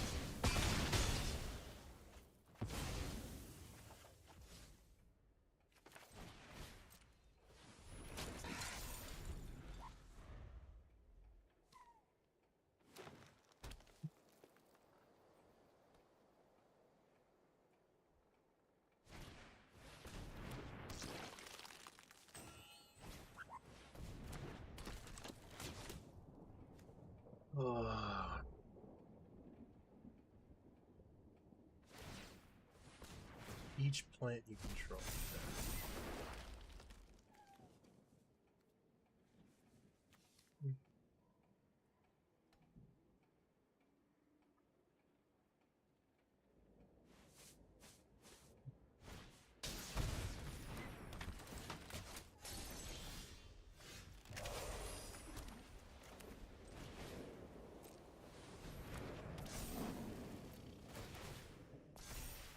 Each plant you control.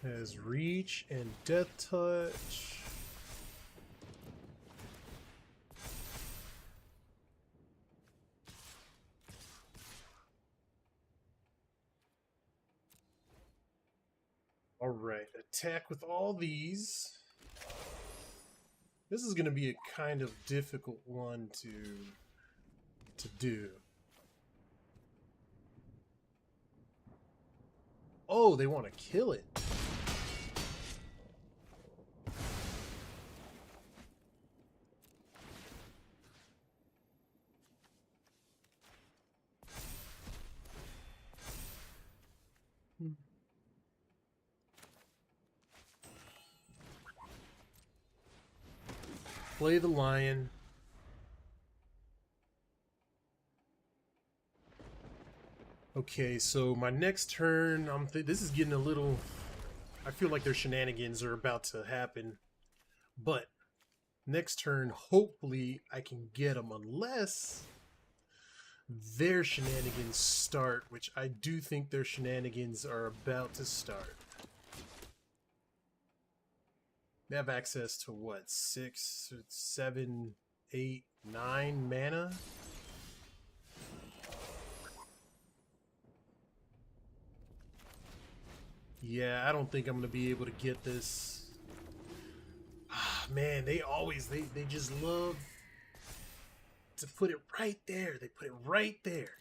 Has reach and death touch. All right, attack with all these. This is going to be a kind of difficult one to do. Oh, they want to kill it. Play the lion. Okay, so my next turn, this is getting a little... I feel like their shenanigans are about to happen. But next turn, hopefully I can get them, unless their shenanigans start, which I do think their shenanigans are about to start. They have access to what, 6, 7, 8, 9 mana? Yeah, I don't think I'm gonna be able to get this. Ah, man, they just love to put it right there. They put it right there.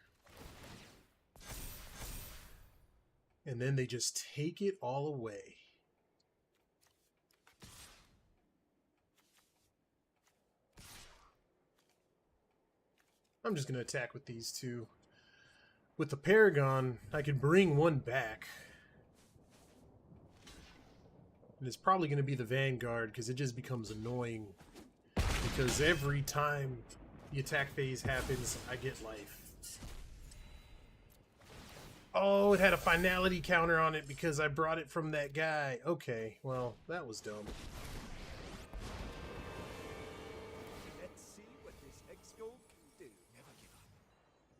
And then they just take it all away. I'm just going to attack with these two. With the Paragon, I could bring one back. And it's probably going to be the Vanguard, because it just becomes annoying. Because every time the attack phase happens, I get life. Oh, it had a finality counter on it because I brought it from that guy. Okay, well, that was dumb. Let's see what this hex gold can do. Never give up.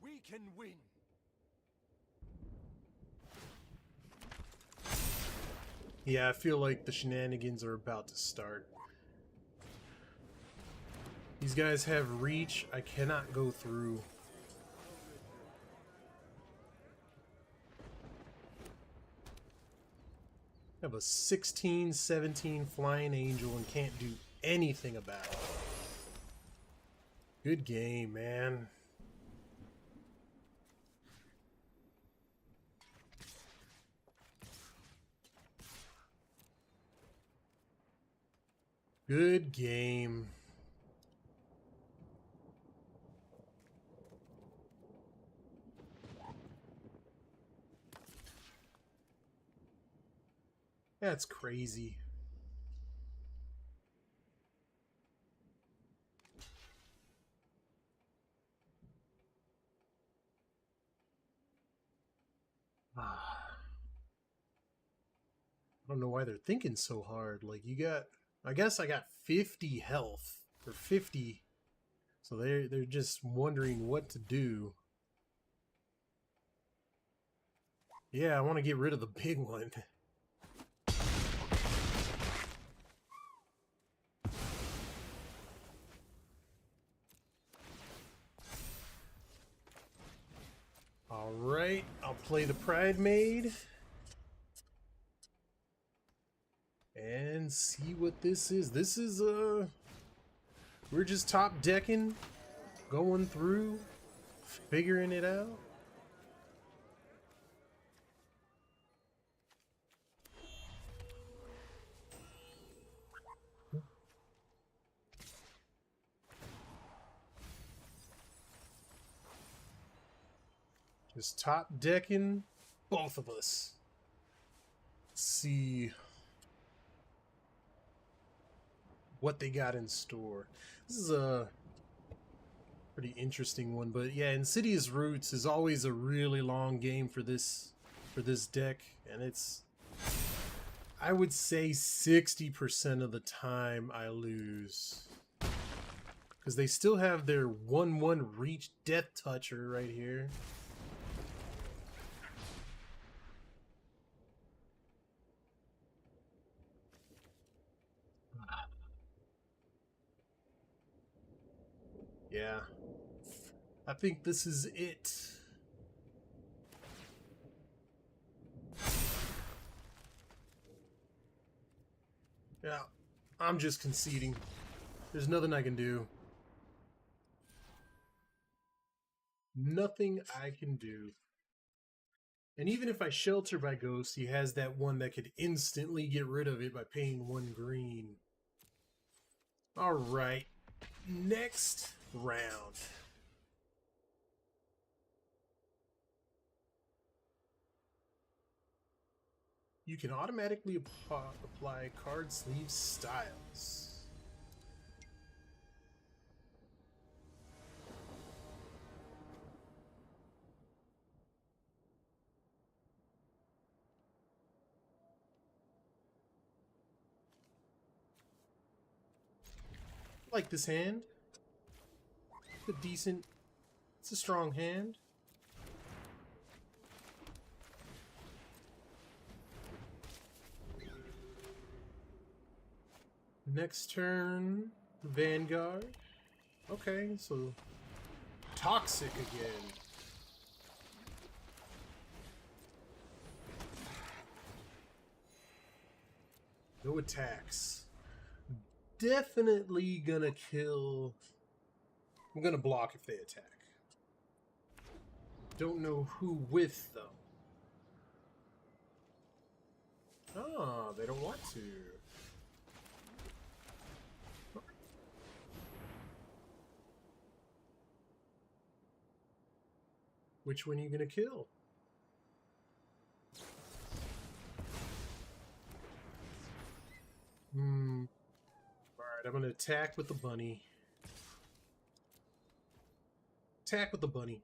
We can win. Yeah, I feel like the shenanigans are about to start. These guys have reach. I cannot go through. I have a 16, 17 flying angel and can't do anything about it. Good game, man. Good game. That's crazy. I don't know why they're thinking so hard. Like, you got... I guess I got 50 health. Or 50. So they're just wondering what to do. Yeah, I want to get rid of the big one. Alright, I'll play the Pridemate. And see what this is. This is, we're just top decking, going through, figuring it out. Just top decking, both of us. Let's see what they got in store. This is a pretty interesting one, but yeah, Insidious Roots is always a really long game for this deck, and it's, I would say 60% of the time I lose. Because they still have their 1/1 reach Death Toucher right here. Yeah, I think this is it. Yeah, I'm just conceding. There's nothing I can do. Nothing I can do. And even if I shelter by Ghost, he has that one that could instantly get rid of it by paying 1 green. Alright, next round. You can automatically apply card sleeve styles. I like this hand. It's a decent, it's a strong hand. Next turn, Vanguard. Okay, so Toxic again. No attacks. Definitely gonna kill. I'm gonna block if they attack. Don't know who with, though. Oh, they don't want to. Which one are you gonna kill? Alright, I'm gonna attack with the bunny. Attack with the bunny.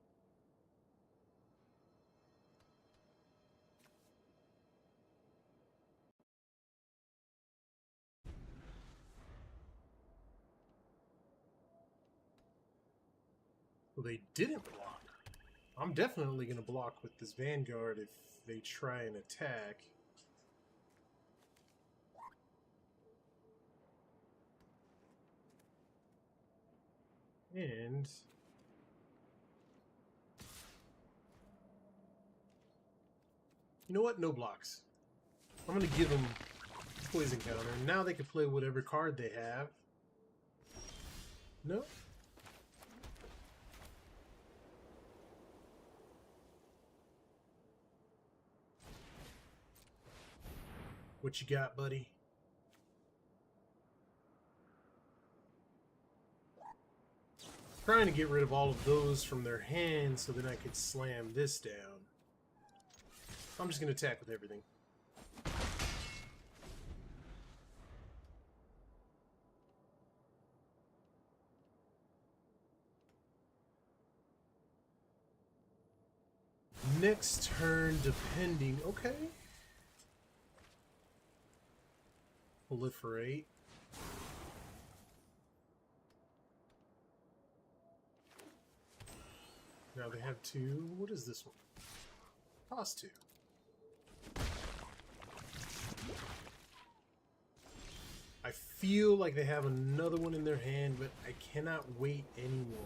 Well, they didn't block. I'm definitely gonna block with this Vanguard if they try and attack. And you know what? No blocks. I'm gonna give them poison counter. Now they can play whatever card they have. No? What you got, buddy? Trying to get rid of all of those from their hands so then I could slam this down. I'm just going to attack with everything. Next turn, depending... Okay. Proliferate. Now they have 2. What is this one? Cost 2. I feel like they have another one in their hand, but I cannot wait anymore.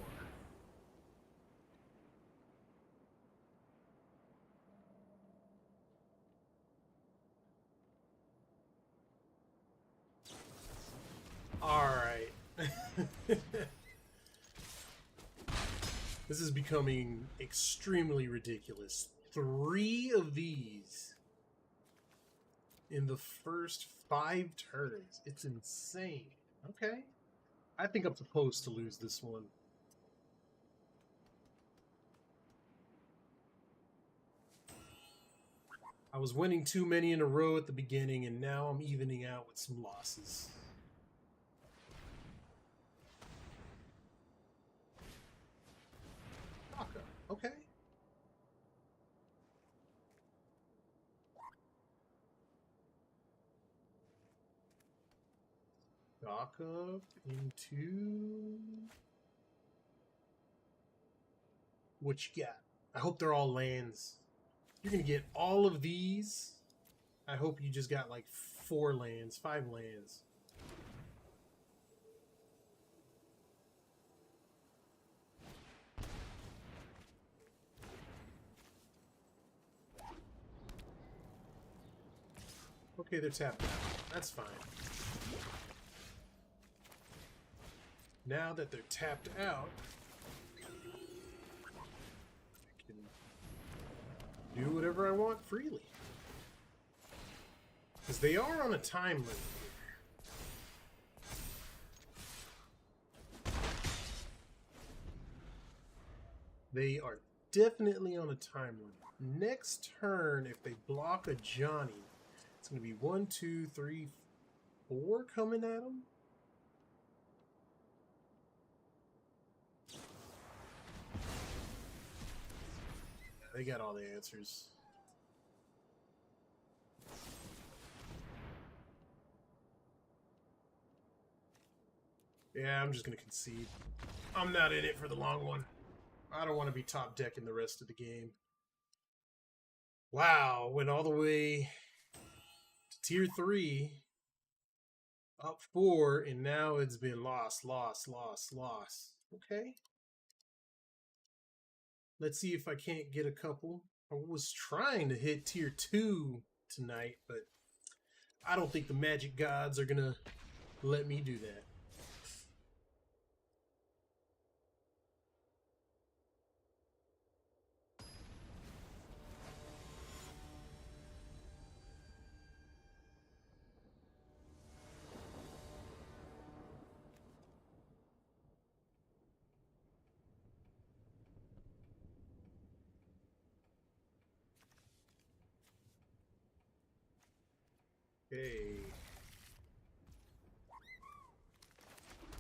Alright. This is becoming extremely ridiculous. 3 of these in the first 5 turns. It's insane. Okay. I think I'm supposed to lose this one. I was winning too many in a row at the beginning, and now I'm evening out with some losses. Okay. Dock up into... What you got? I hope they're all lands. You're gonna get all of these. I hope you just got like 4 lands, 5 lands. Okay, they're tapped out. That's fine. Now that they're tapped out, I can do whatever I want freely. Because they are on a time limit here. They are definitely on a time limit. Next turn, if they block Ajani, it's going to be 1, 2, 3, 4 coming at them. They got all the answers. Yeah, I'm just going to concede. I'm not in it for the long one. I don't want to be top decking the rest of the game. Wow, went all the way to tier 3, up 4, and now it's been lost. Okay. Let's see if I can't get a couple. I was trying to hit tier 2 tonight, but I don't think the magic gods are going to let me do that. Okay.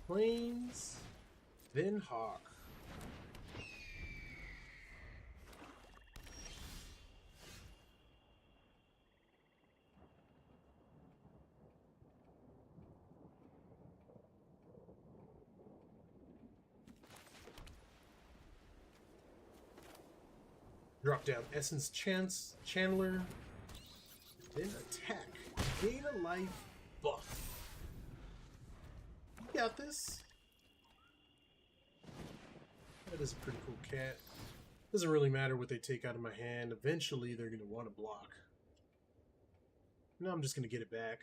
Plains, then Hawk. Drop down Essence Channeler, then attack. Gain a life buff. You got this. That is a pretty cool cat. Doesn't really matter what they take out of my hand. Eventually, they're going to want to block. No, I'm just going to get it back.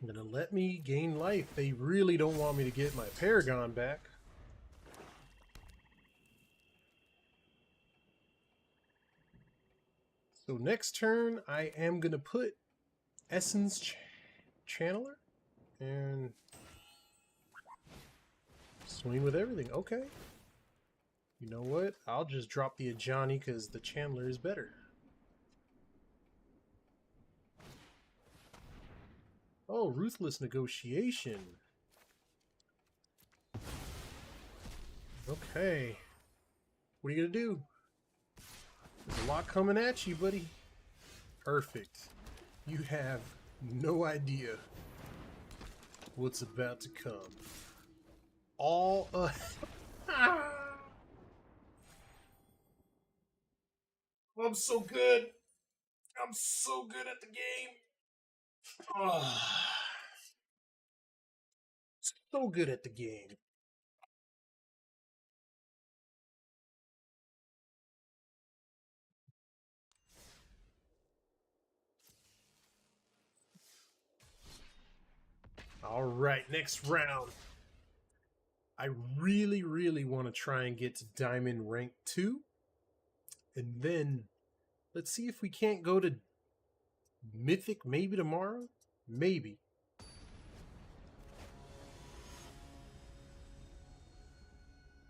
Gonna let me gain life. They really don't want me to get my Paragon back. So next turn, I am gonna put Essence Channeler and swing with everything. Okay. You know what? I'll just drop the Ajani because the Channeler is better. Oh, Ruthless Negotiation. Okay. What are you gonna do? There's a lot coming at you, buddy. Perfect. You have no idea what's about to come. All I'm so good. I'm so good at the game. Oh, so good at the game. All right, next round. I really, really want to try and get to Diamond Rank 2. And then let's see if we can't go to Mythic maybe tomorrow. Maybe.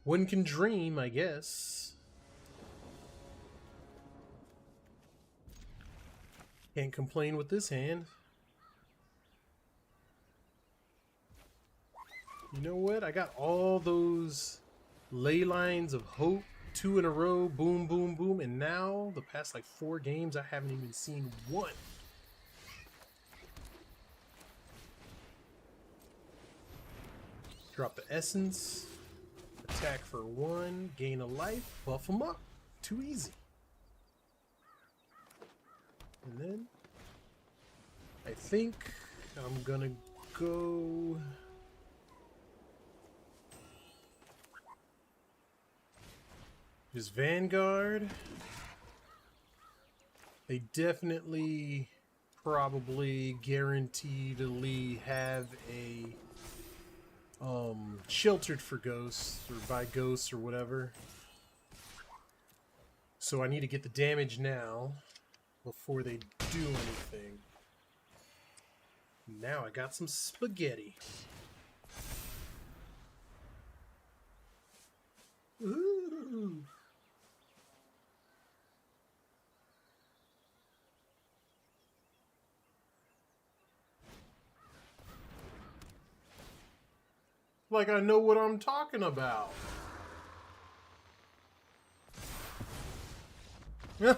One can dream, I guess. Can't complain with this hand. You know what? I got all those Leylines of Hope 2 in a row, boom, boom, boom, and now the past like 4 games I haven't even seen one. Drop the essence, attack for 1, gain a life, buff them up. Too easy. And then I think I'm gonna go just Vanguard. They definitely probably guaranteedly have a sheltered for ghosts or by ghosts or whatever. So I need to get the damage now before they do anything. Now I got some spaghetti. Ooh. Like I know what I'm talking about. Oh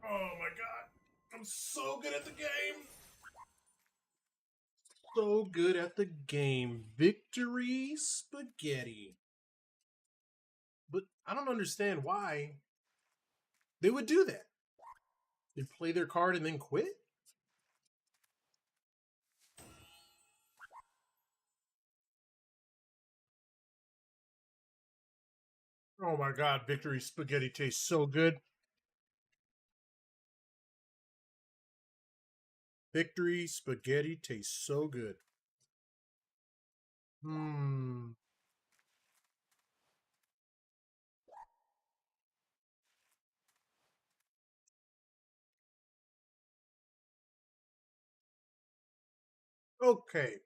my god. I'm so good at the game. So good at the game. Victory spaghetti. But I don't understand why they would do that. They play their card and then quit? Oh my god, victory spaghetti tastes so good. Victory spaghetti tastes so good. Hmm. Okay.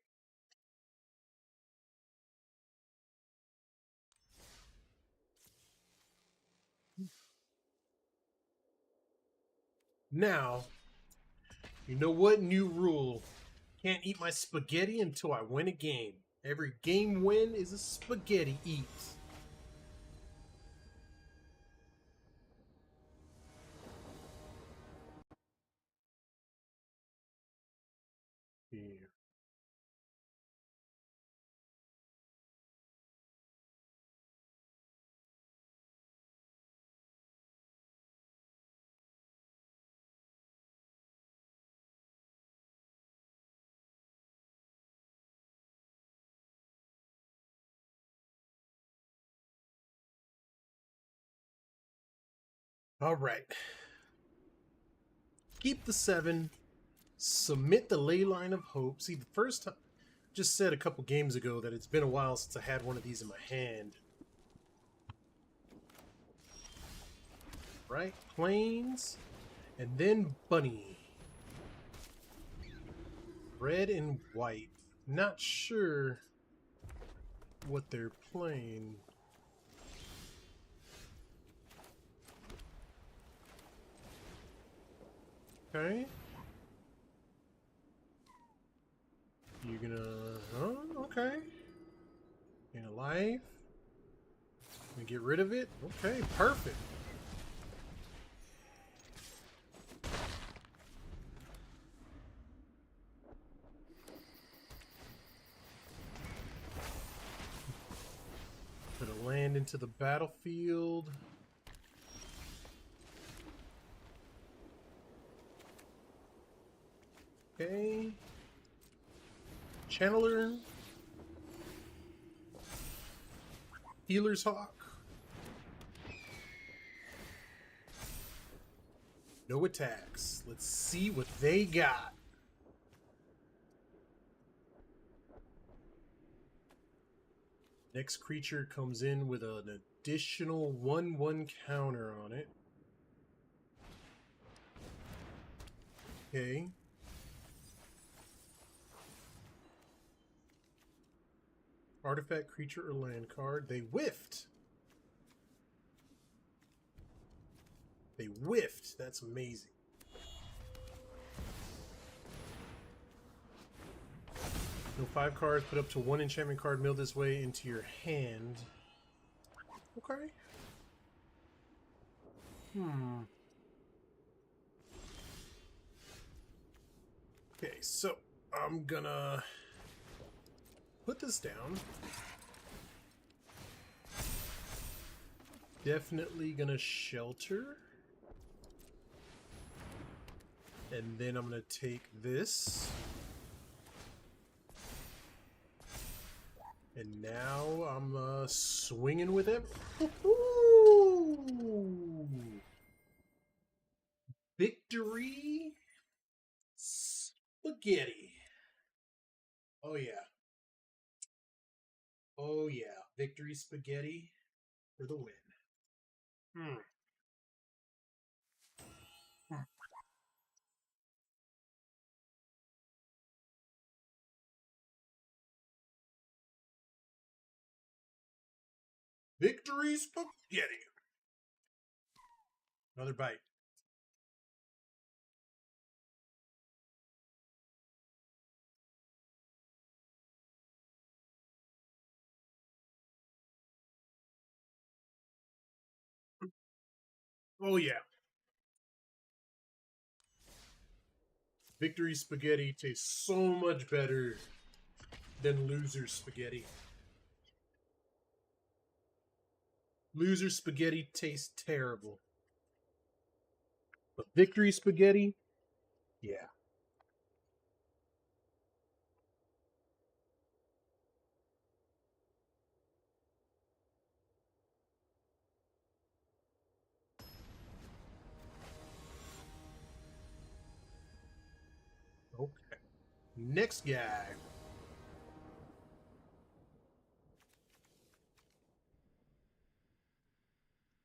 Now, you know what? New rule. Can't eat my spaghetti until I win a game. Every game win is a spaghetti eat. Here. All right. Keep the 7. Submit the Leyline of Hope. See, the first time, just said a couple games ago that it's been a while since I had one of these in my hand. Right? Plains, and then Bunny. Red and white. Not sure what they're playing. Okay. You're gonna... Oh, okay. In a life. Gonna get rid of it? Okay, perfect. Put a land into the battlefield. Okay. Channeler. Healer's Hawk. No attacks. Let's see what they got. Next creature comes in with an additional 1/1 counter on it. Okay. Artifact, creature, or land card. They whiffed. They whiffed. That's amazing. No 5 cards. Put up to 1 enchantment card milled this way into your hand. Okay. Okay, so I'm gonna put this down. Definitely gonna shelter. And then I'm gonna take this. And now I'm swinging with it. Victory spaghetti. Oh yeah. Oh yeah. Victory spaghetti for the win. Victory spaghetti. Another bite. Oh yeah. Victory spaghetti tastes so much better than loser spaghetti. Loser spaghetti tastes terrible. But victory spaghetti, yeah. Okay. Next guy.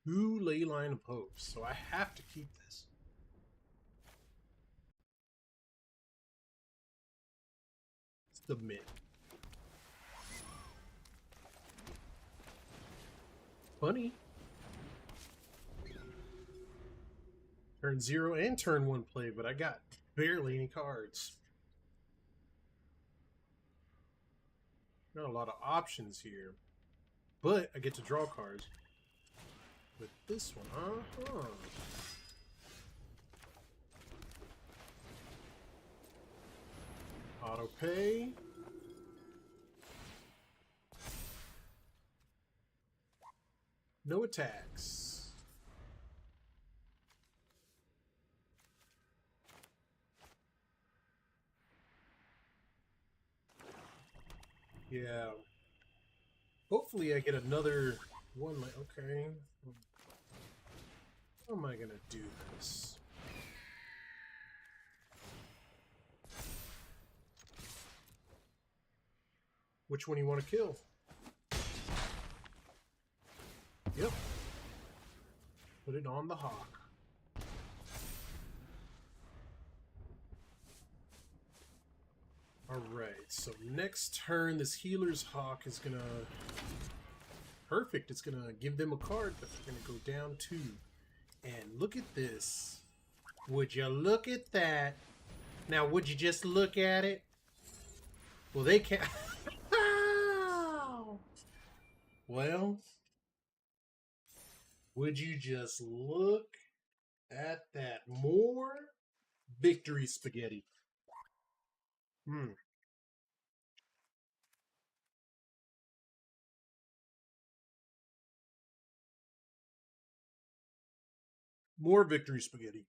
Who Leyline of Hope? So I have to keep this. Submit. Funny. Turn 0 and turn 1 play, but I got barely any cards. Not a lot of options here. But I get to draw cards. With this one, Auto pay. No attacks. Yeah. Hopefully I get another one. Like, okay. How am I gonna do this? Which one do you want to kill? Yep. Put it on the hawk. Alright, so next turn, this healer's hawk is gonna... Perfect, it's gonna give them a card, but they're gonna go down 2. And look at this. Would you look at that? Now, would you just look at it? Well, they can't... Well... Would you just look at that? More victory spaghetti. More victory spaghetti.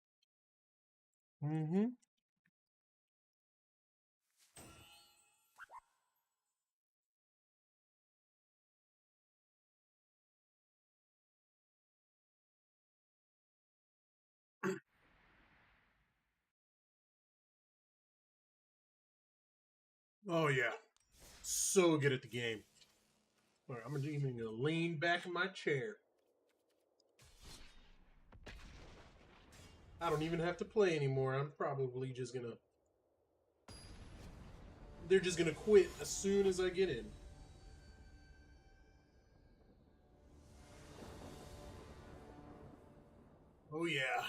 Oh, yeah. So good at the game. All right, I'm even going to lean back in my chair. I don't even have to play anymore. I'm probably just going to... They're just going to quit as soon as I get in. Oh, yeah.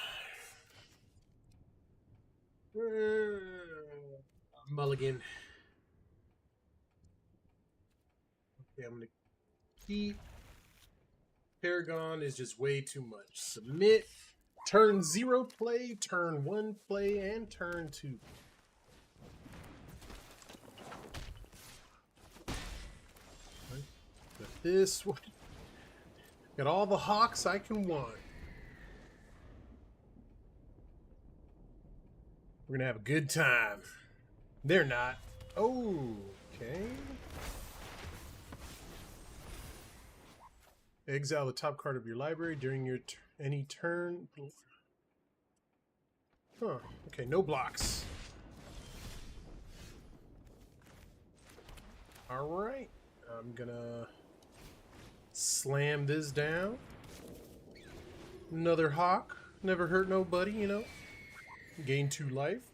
Mulligan. Okay, I'm going to keep Paragon is just way too much. Submit. Turn 0 play, turn 1 play, and turn 2. Got this one. Got all the hawks I can want. We're gonna have a good time. They're not. Oh, okay. Exile the top card of your library during your any turn. Huh. Okay, no blocks. Alright. I'm gonna slam this down. Another hawk. Never hurt nobody, you know. Gain 2 life.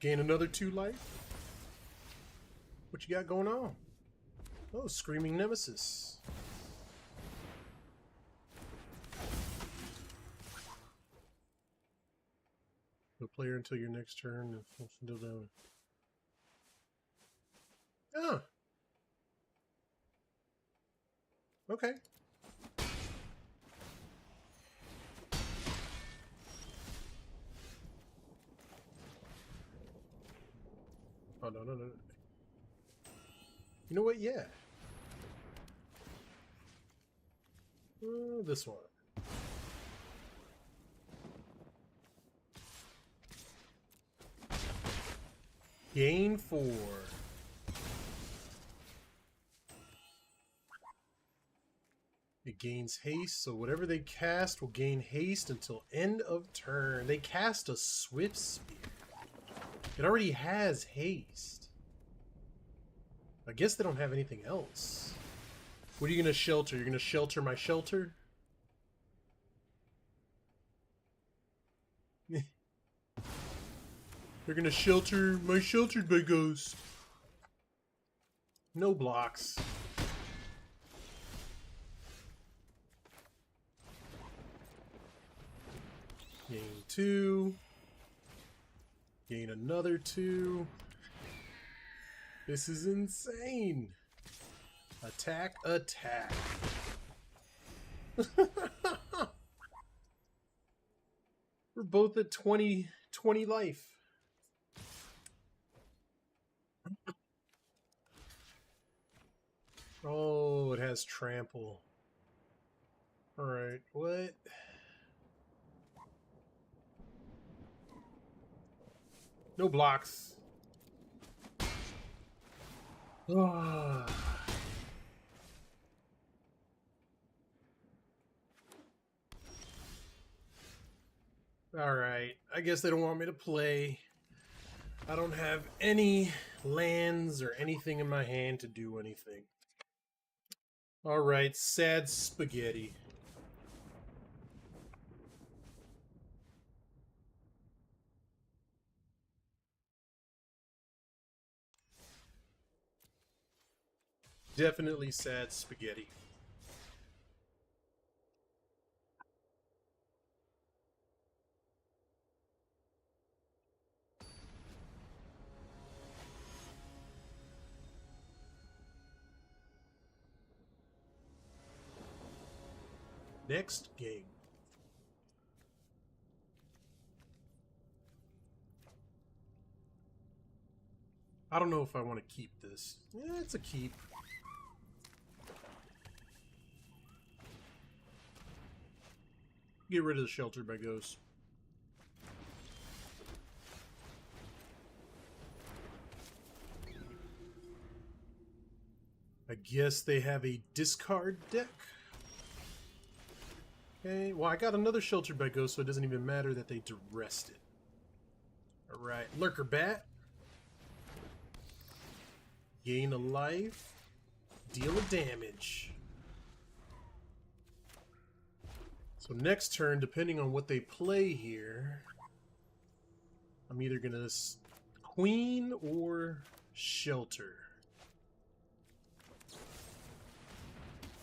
Gain another 2 life. What you got going on? Oh, Screaming Nemesis. The player until your next turn. Ah. Okay. Oh, no. You know what? Yeah. This one. Gain 4. It gains haste, so whatever they cast will gain haste until end of turn. They cast a Swift Spear. It already has haste. I guess they don't have anything else. What are you going to shelter? You're going to shelter my shelter? They're going to shelter my sheltered by ghost. No blocks. Gain 2. Gain another 2. This is insane. Attack, attack. We're both at 20 life. Oh, it has trample. Alright, what? No blocks. Ah. Alright, I guess they don't want me to play. I don't have any lands or anything in my hand to do anything. Alright, sad spaghetti. Definitely sad spaghetti. Next game. I don't know if I want to keep this. Yeah, it's a keep. Get rid of the shelter by ghosts. I guess they have a discard deck. Okay, well I got another sheltered by ghost, so it doesn't even matter that they duressed it. Alright, Lurker Bat. Gain a life. Deal a damage. So next turn, depending on what they play here, I'm either going to queen or shelter.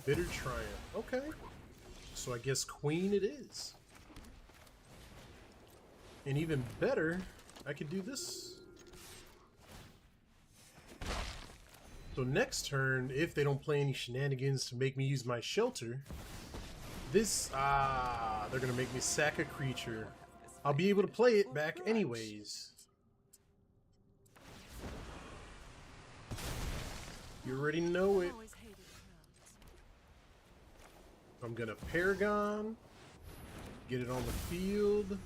Bitter Triumph. Okay. So I guess queen it is. And even better, I could do this. So next turn, if they don't play any shenanigans to make me use my shelter, this, they're gonna make me sack a creature. I'll be able to play it back anyways. You already know it. I'm gonna Paragon, get it on the field,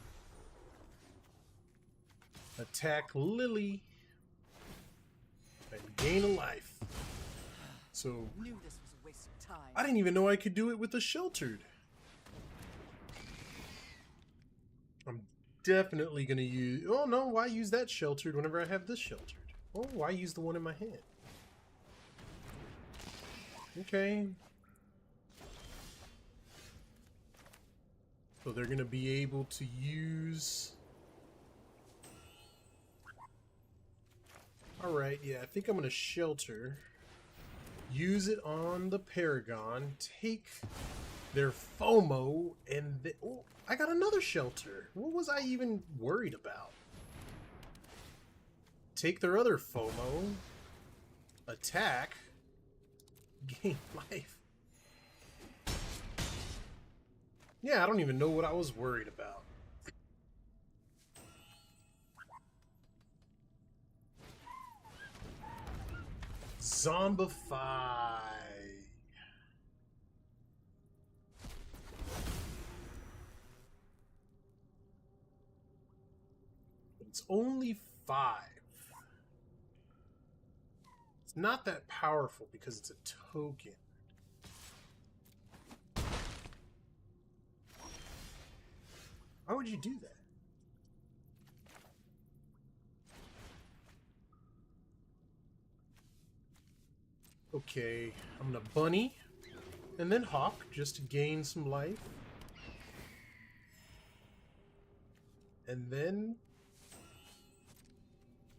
attack Lily, and gain a life. So, Knew this was a waste of time. I didn't even know I could do it with a sheltered. I'm definitely gonna use, oh no, why use that sheltered whenever I have this sheltered? Oh, why use the one in my hand? Okay. So they're gonna be able to use... Alright, yeah, I think I'm gonna shelter. Use it on the Paragon. Take their FOMO and... oh, I got another shelter. What was I even worried about? Take their other FOMO. Attack. Gain life. Yeah, I don't even know what I was worried about. Zombify. It's only 5. It's not that powerful because it's a token. Why would you do that? Okay, I'm gonna bunny and then hawk just to gain some life. And then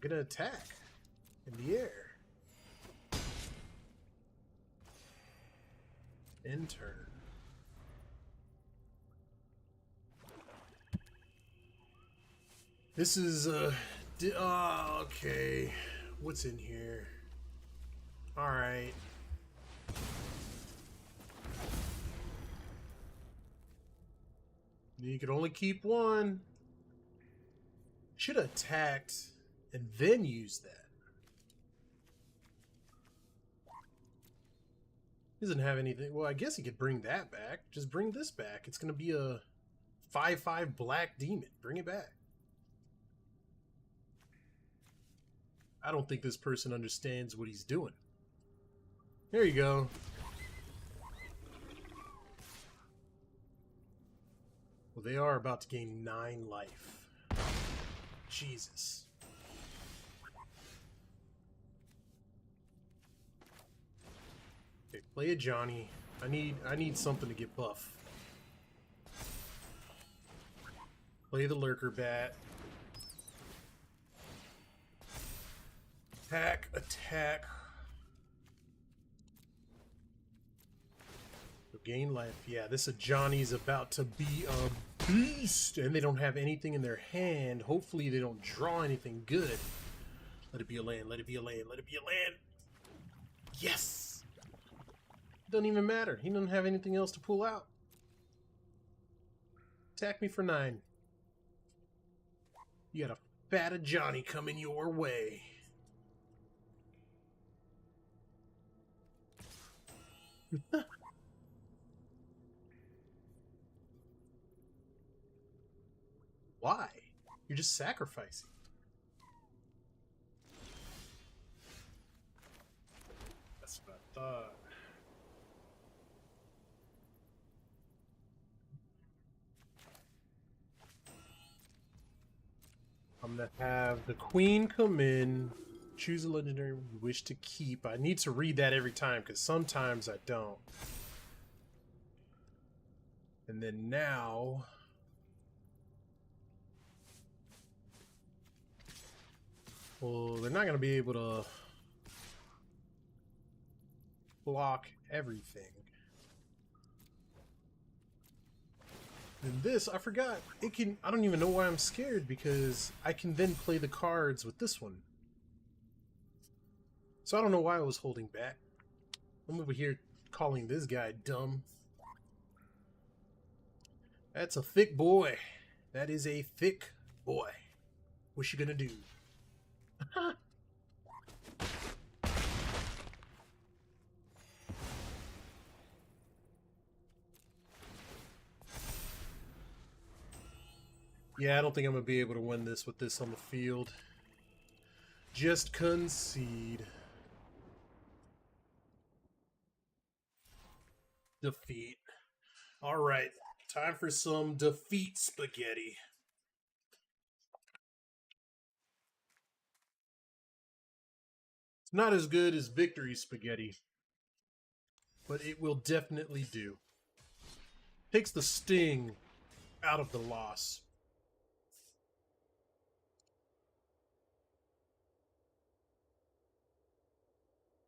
I'm gonna attack in the air. End turn. This is oh, okay. What's in here? All right. You could only keep one. Should have attacked and then used that. He doesn't have anything. Well, I guess he could bring that back. Just bring this back. It's going to be a 5/5 black demon. Bring it back. I don't think this person understands what he's doing. There you go. Well, they are about to gain 9 life. Jesus. Okay, play Ajani. I need something to get buff. Play the Lurker Bat. Attack. Gain life. Yeah, this Ajani's about to be a beast, and they don't have anything in their hand. Hopefully they don't draw anything good. Let it be a land. Let it be a land. Let it be a land. Yes. Doesn't even matter. He doesn't have anything else to pull out. Attack me for 9. You got a fat Ajani coming your way. Why? You're just sacrificing. That's what I thought. I'm gonna have the queen come in, choose a legendary you wish to keep. I need to read that every time because sometimes I don't. And then now... well, they're not going to be able to block everything. And this, I forgot, it can, I don't even know why I'm scared because I can then play the cards with this one. So I don't know why I was holding back. I'm over here calling this guy dumb. That's a thick boy. That is a thick boy. What you gonna do? Yeah, I don't think I'm gonna be able to win this with this on the field. Just concede. Defeat. Alright, time for some defeat spaghetti. It's not as good as victory spaghetti, but it will definitely do. Takes the sting out of the loss.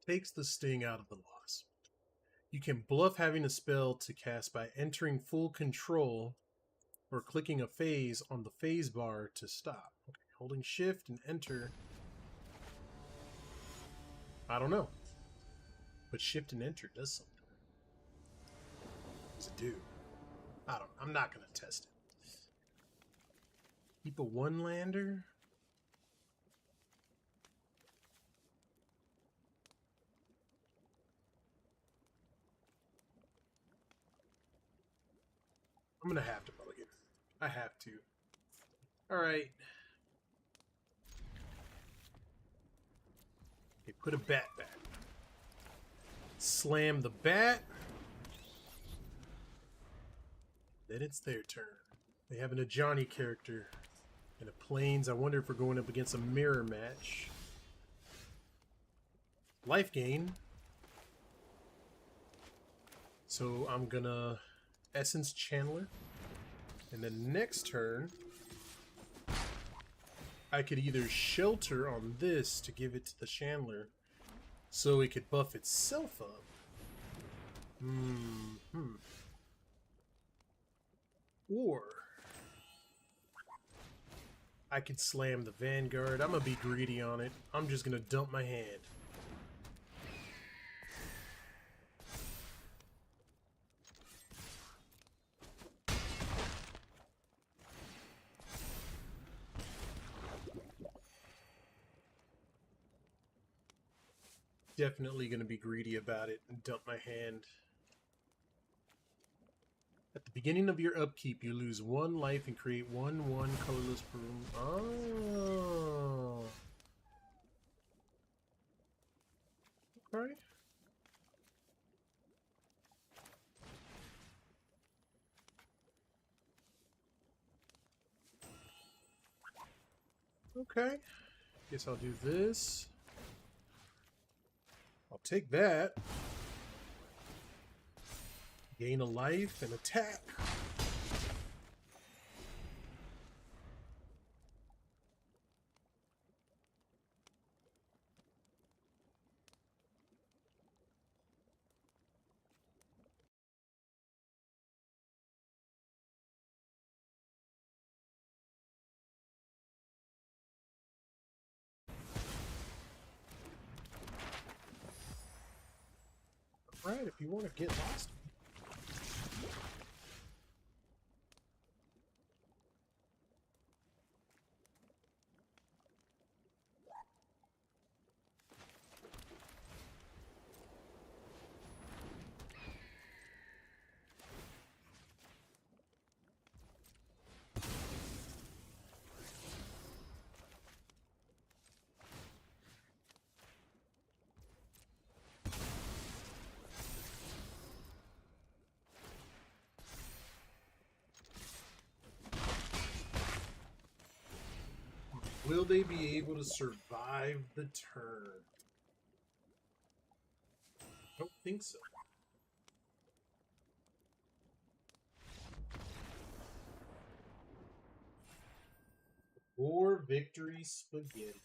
Takes the sting out of the loss. You can bluff having a spell to cast by entering full control or clicking a phase on the phase bar to stop. Okay, holding shift and enter. I don't know. But shift and enter does something. What's it do? I don't know. I'm not going to test it. Keep a one-lander? I'm going to have to mulligan. I have to. Alright. Okay, put a bat back. Slam the bat. Then it's their turn. They have an Ajani character and a Plains. I wonder if we're going up against a mirror match. Life gain. So I'm gonna Essence Channeler. And then next turn, I could either shelter on this to give it to the Chandler so it could buff itself up. Or I could slam the Vanguard. I'm gonna be greedy on it. I'm just gonna dump my hand. Definitely gonna be greedy about it and dump my hand. At the beginning of your upkeep, you lose 1 life and create 1/1 colorless room. Oh. Okay. Okay. Guess I'll do this. I'll take that. Gain a life and attack. Right, if you want to get lost. Will they be able to survive the turn? Don't think so. Or victory spaghetti.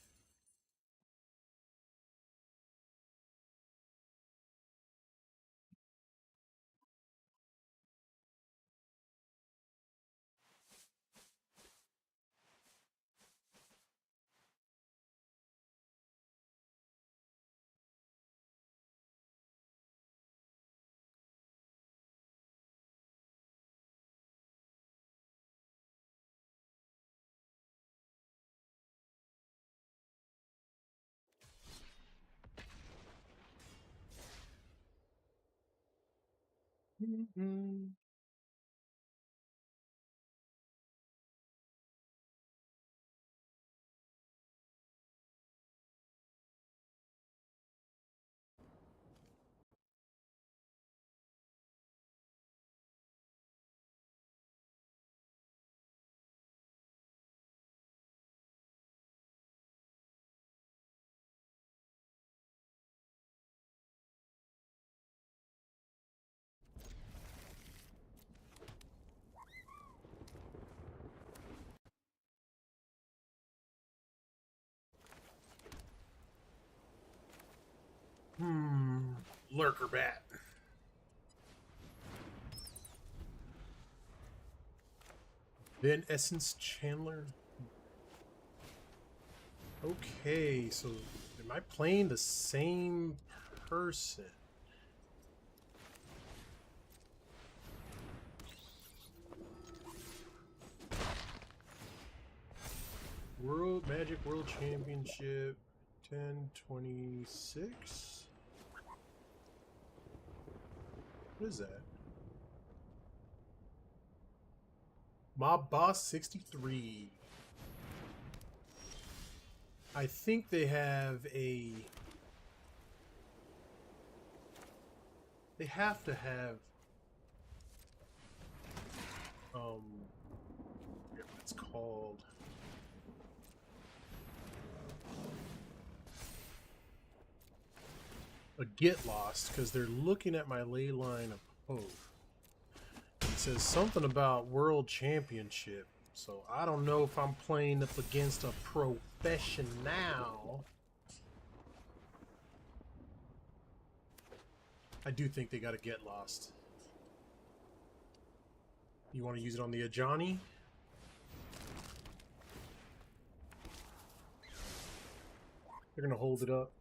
Mm-mm. Lurker Bat. Then Essence Chandler. Okay, so am I playing the same person? Magic World Championship 1026. What is that? Mob Boss 63. I think they have a... They have to have... I forget what it's called. A Get Lost, because they're looking at my Leyline of Hope. It says something about World Championship, so I don't know if I'm playing up against a professional. I do think they got to Get Lost. You want to use it on the Ajani? They're going to hold it up.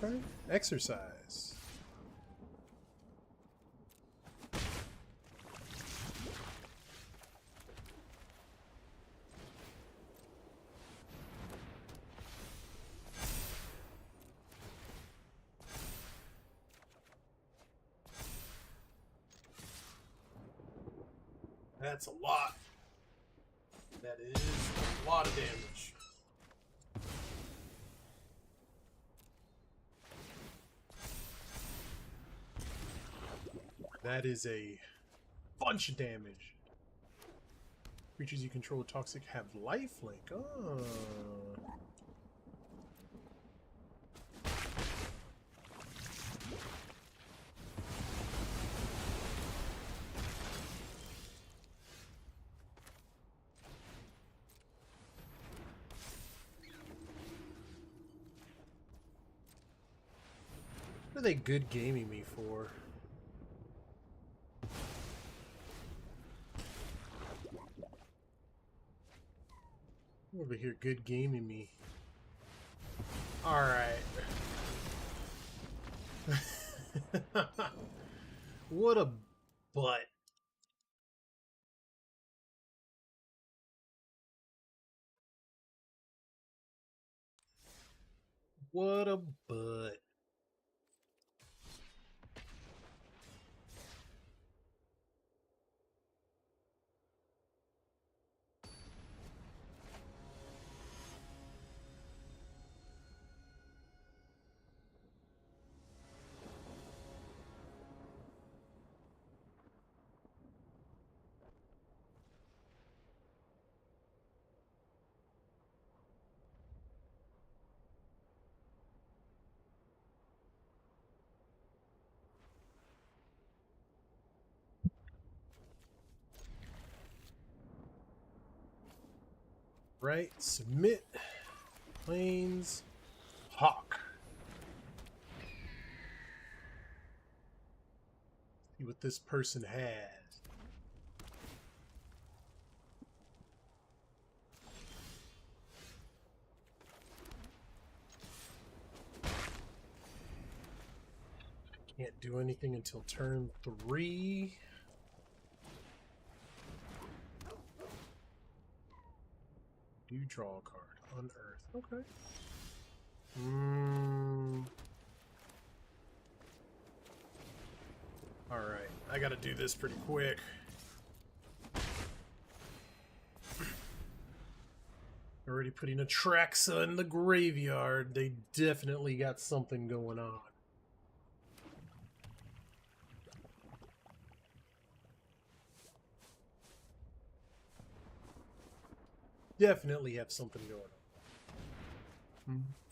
Okay. Exercise. That's a lot. That is a lot of damage. That is a bunch of damage. Creatures you control toxic have lifelink. Oh. What are they good gaming me for? Over here, good gaming me. Alright. What a butt. What a butt. Right, submit, planes, hawk. See what this person has. Can't do anything until turn 3. Do draw a card. Unearth. Okay. Alright, I gotta do this pretty quick. Already putting a Traxa in the graveyard. They definitely got something going on. Definitely have something going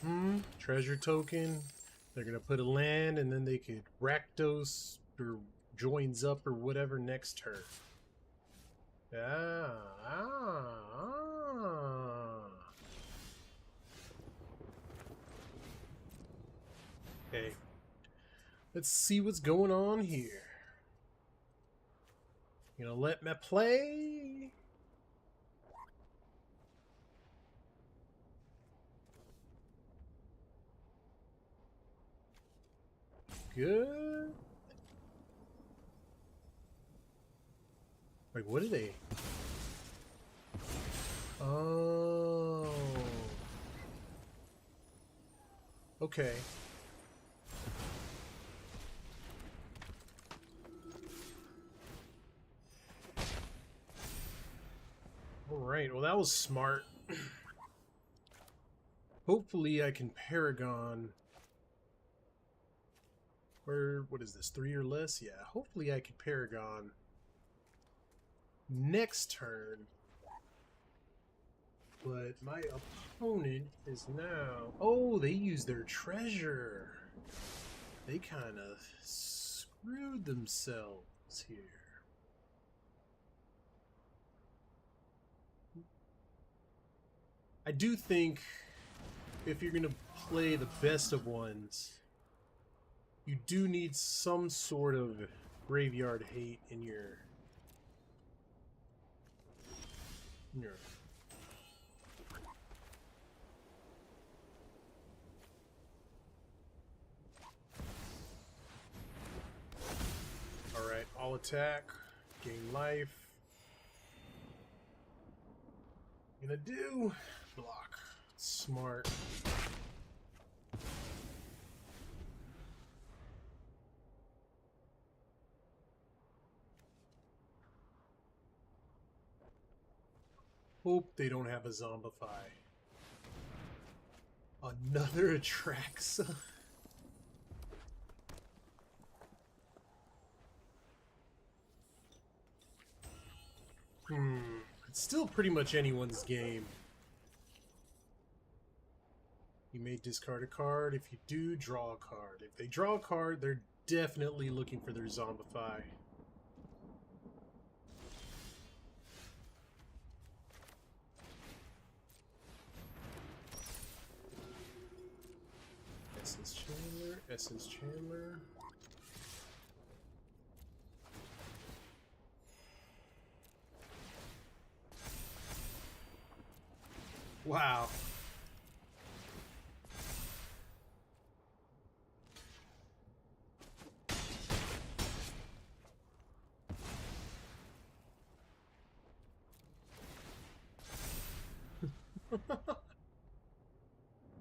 on. Treasure token. They're gonna put a land, and then they could Rakdos or joins up or whatever next turn. Okay. Let's see what's going on here. You gonna let me play? Good. Like, what are they? Oh. Okay. Alright, well that was smart. Hopefully I can Paragon. What is this, 3 or less? Yeah, hopefully I can Paragon next turn. But my opponent is now... Oh, they used their treasure. They kind of screwed themselves here. I do think if you're going to play the best of ones, you do need some sort of graveyard hate in your Alright, all attack, gain life. Gonna do block. Smart. Hope they don't have a Zombify. Another Atraxa? It's still pretty much anyone's game. You may discard a card. If you do, draw a card. If they draw a card, they're definitely looking for their Zombify. Essence Chandler. Wow.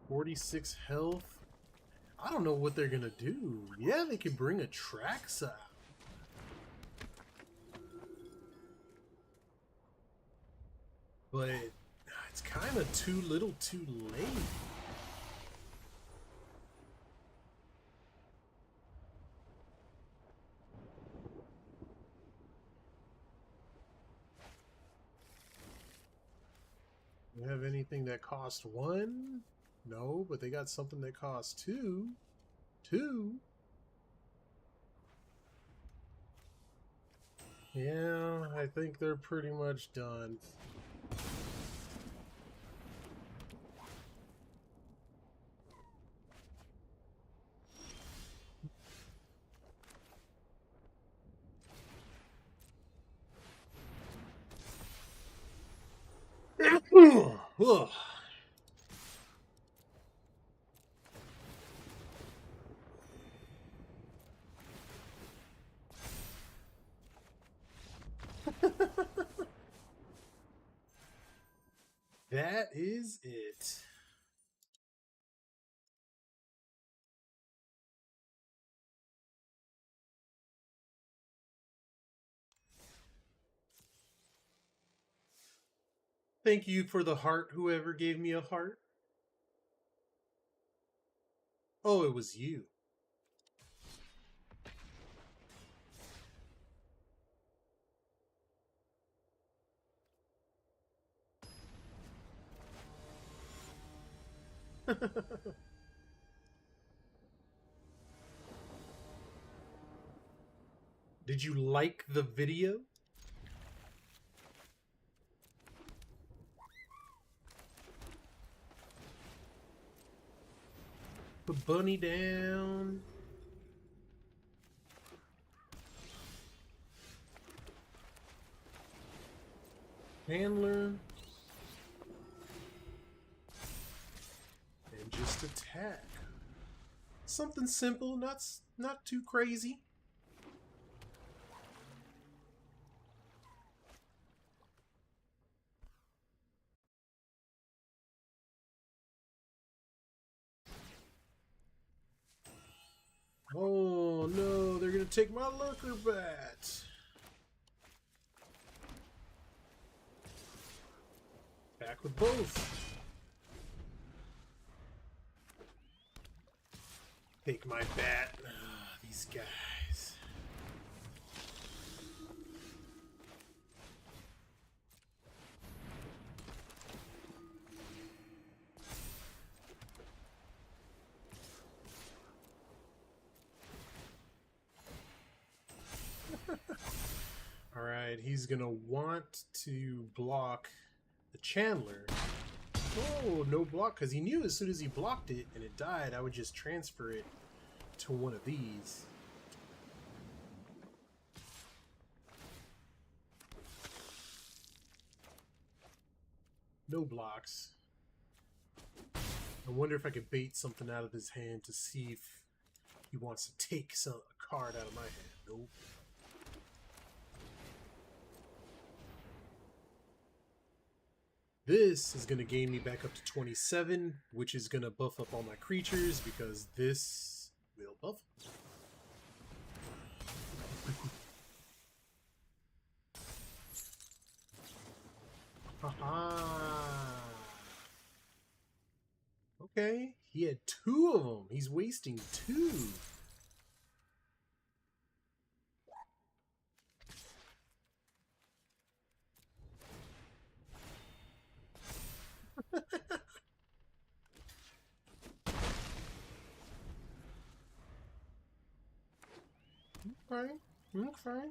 $46 health. I don't know what they're gonna do. Yeah, they could bring a Traxa. But it's kind of too little too late. You have anything that costs 1? No, but they got something that costs 2. 2? Yeah, I think they're pretty much done. Ugh. That is it. Thank you for the heart, whoever gave me a heart. Oh, it was you. Did you like the video? Put Bunny down. Handler. And just attack. Something simple, not too crazy. Oh no, they're gonna take my Lurker Bat. Back with both. Take my bat. These guys. Alright, he's gonna want to block the Chandler. Oh, no block, because he knew as soon as he blocked it and it died, I would just transfer it to one of these. No blocks. I wonder if I could bait something out of his hand to see if he wants to take a card out of my hand. Nope. This is going to gain me back up to 27, which is going to buff up all my creatures because this will buff. Haha. Okay, he had 2 of them. He's wasting 2. Okay, okay.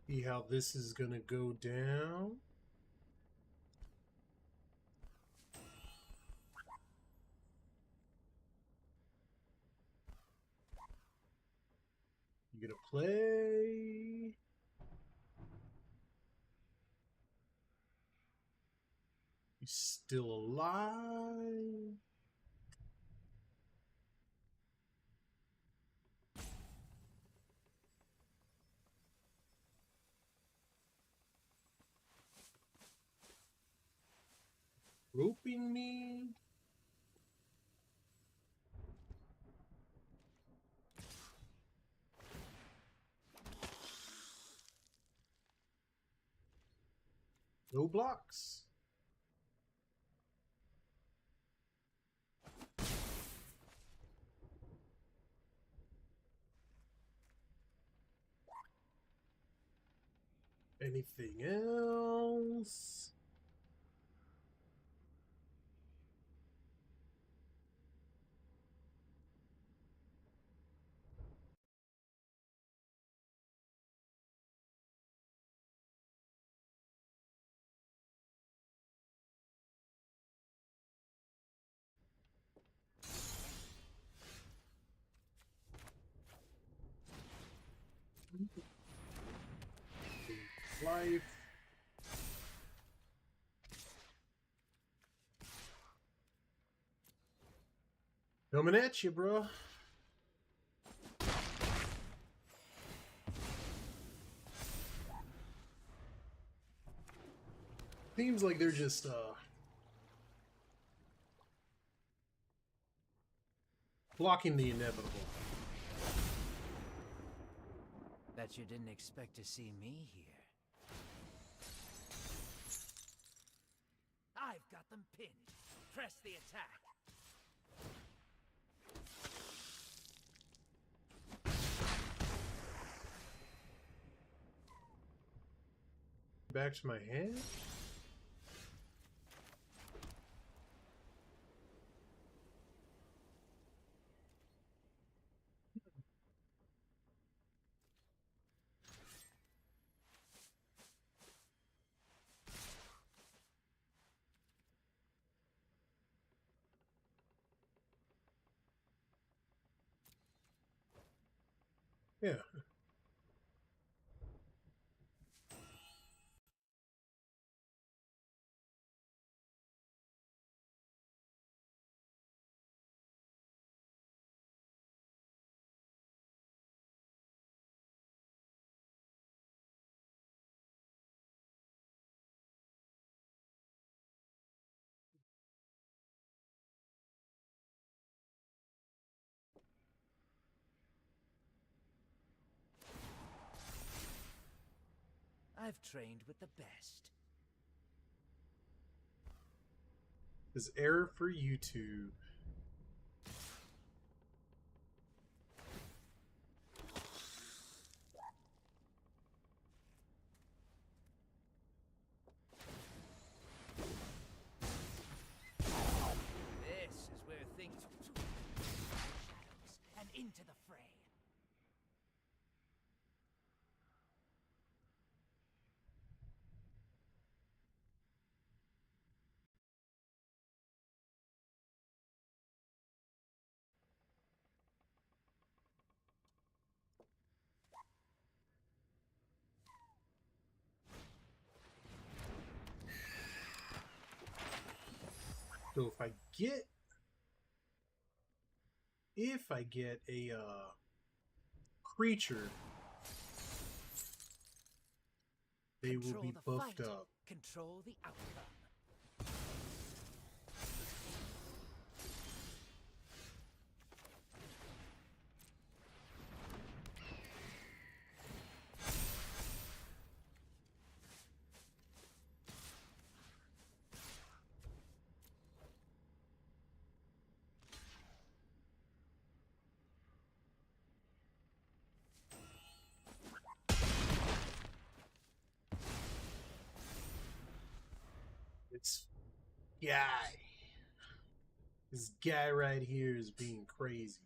See how this is gonna go down. You gonna play? He's still alive. Roping me. No blocks. Anything else? Life. Coming at you, bro. Seems like they're just blocking the inevitable. Bet you didn't expect to see me here. I've got them pinned. Press the attack. Back to my hand. Yeah. I've trained with the best. This error for YouTube. This is where things shadows and into the fray. So if I get a creature, they will Control be the buffed fight. up. Control the outcome. It's guy. This guy right here is being crazy.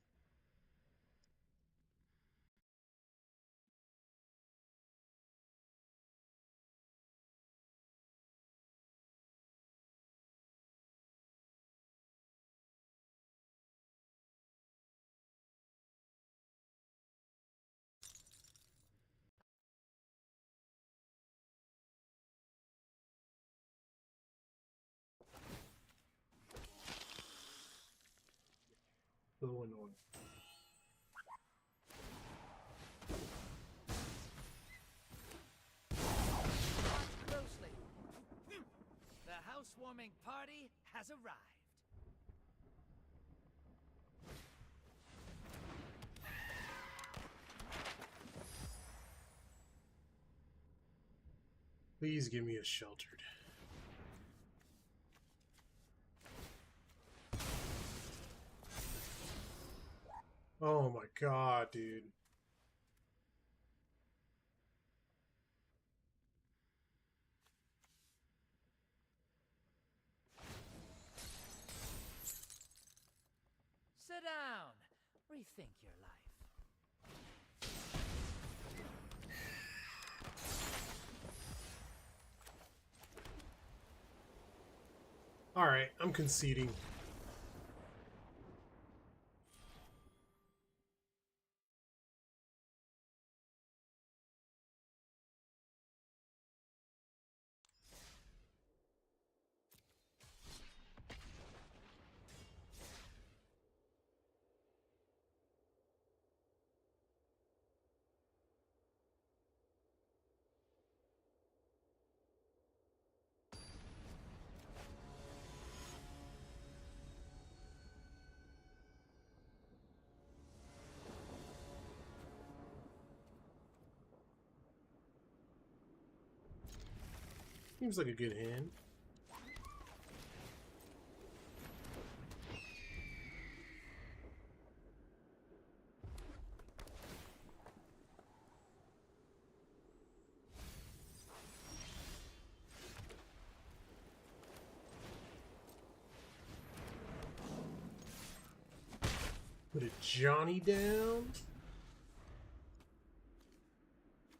So annoying. Watch closely. The housewarming party has arrived. Please give me a sheltered. Oh my god, dude. Sit down. Rethink your life. Alright, I'm conceding. Seems like a good hand. Put Ajani down.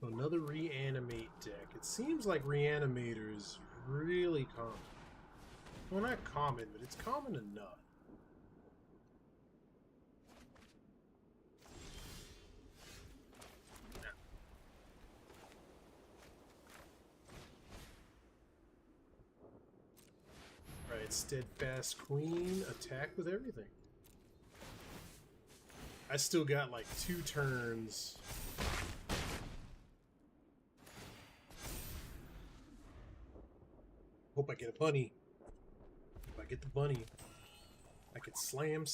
Another reanimate deck. It seems like reanimator is really common. Well, not common, but it's common enough. Right, Steadfast Queen, attack with everything. I still got like 2 turns. Hope I get a bunny. If I get the bunny, I could slam.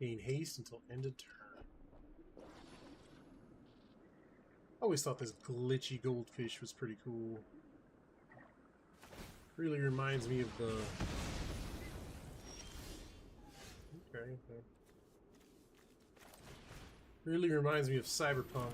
Gain haste until end of turn. I always thought this glitchy goldfish was pretty cool. Really reminds me of the... Okay. Really reminds me of Cyberpunk.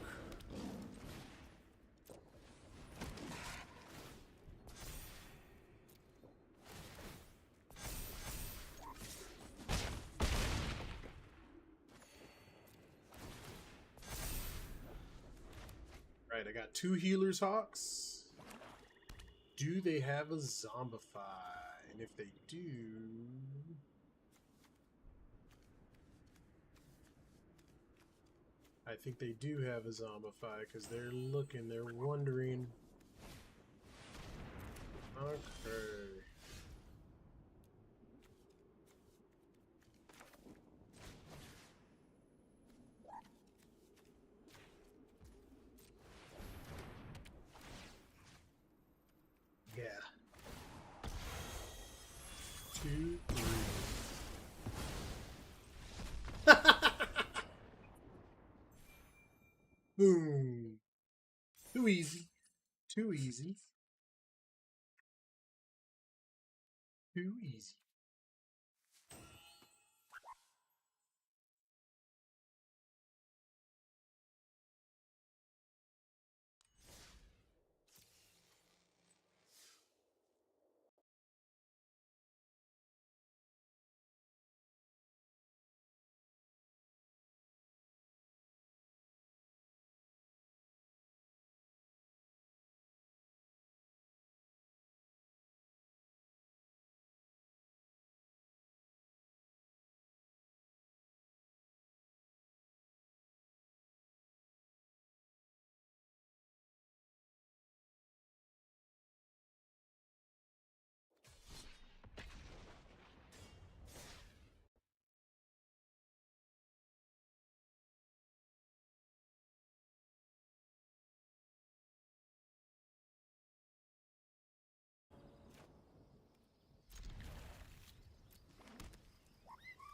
Right, I got 2 Healer's Hawks. Do they have a Zombify? And if they do... I think they do have a Zombify, because they're looking, they're wondering... Okay... Yeah. 2, 3. Boom. Too easy. Too easy. Too easy.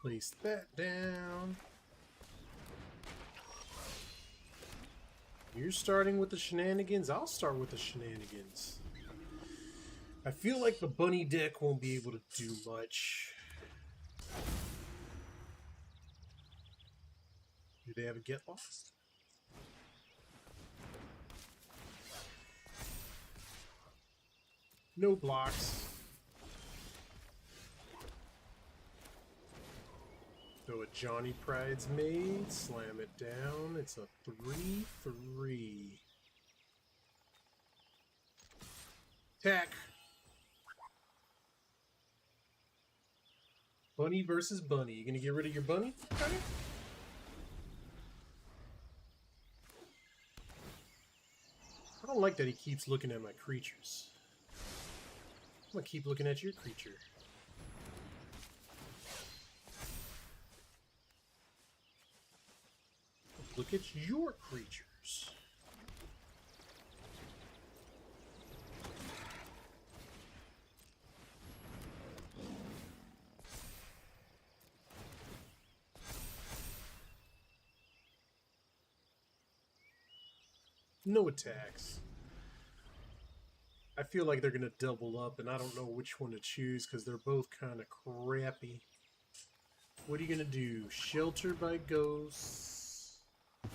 Place that down. You're starting with the shenanigans. I'll start with the shenanigans. I feel like the bunny deck won't be able to do much. Do they have a get lost? No blocks. So Ajani Pridemate, slam it down. It's a 3/3. Attack. Bunny versus bunny. You gonna get rid of your bunny? Bunny? I don't like that he keeps looking at my creatures. I'm gonna keep looking at your creature. Look at your creatures. No attacks. I feel like they're going to double up, and I don't know which one to choose because they're both kind of crappy. What are you going to do? Shelter by Ghosts. The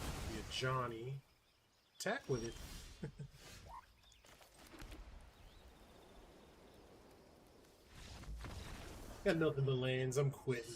Ajani. Attack with it. Got nothing but lands. I'm quitting.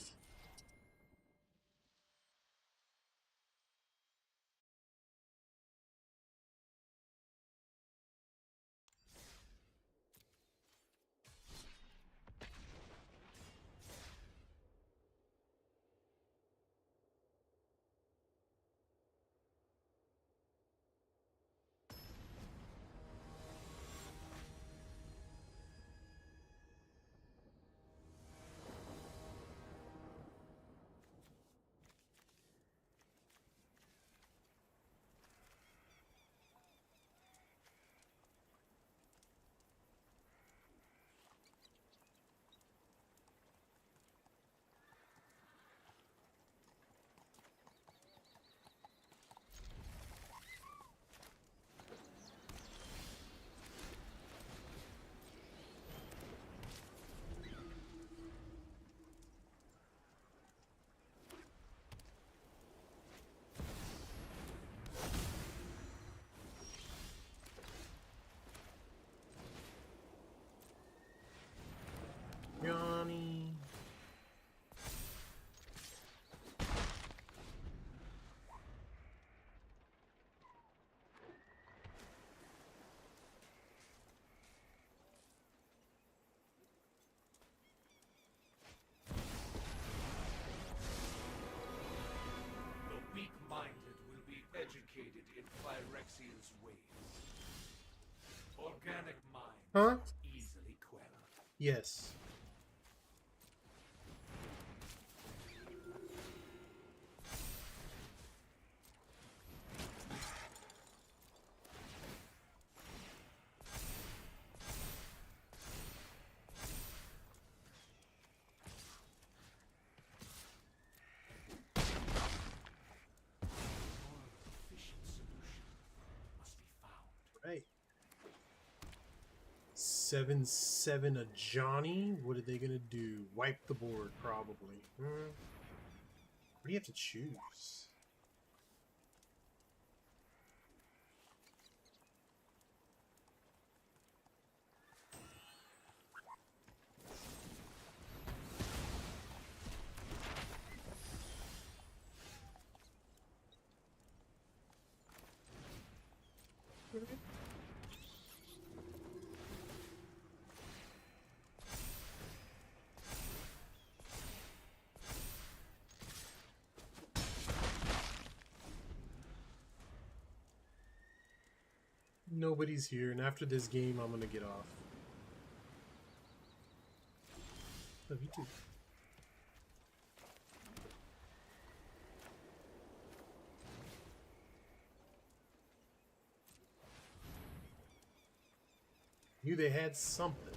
Ajani. The weak-minded will be educated in Phyrexia's ways. Organic minds Huh? easily quelled. Yes. Efficient solution must be found. Right. 7/7 Ajani. What are they gonna do? Wipe the board, probably. What do you have to choose? Nobody's here, and after this game, I'm gonna get off. Love you too. Knew they had something.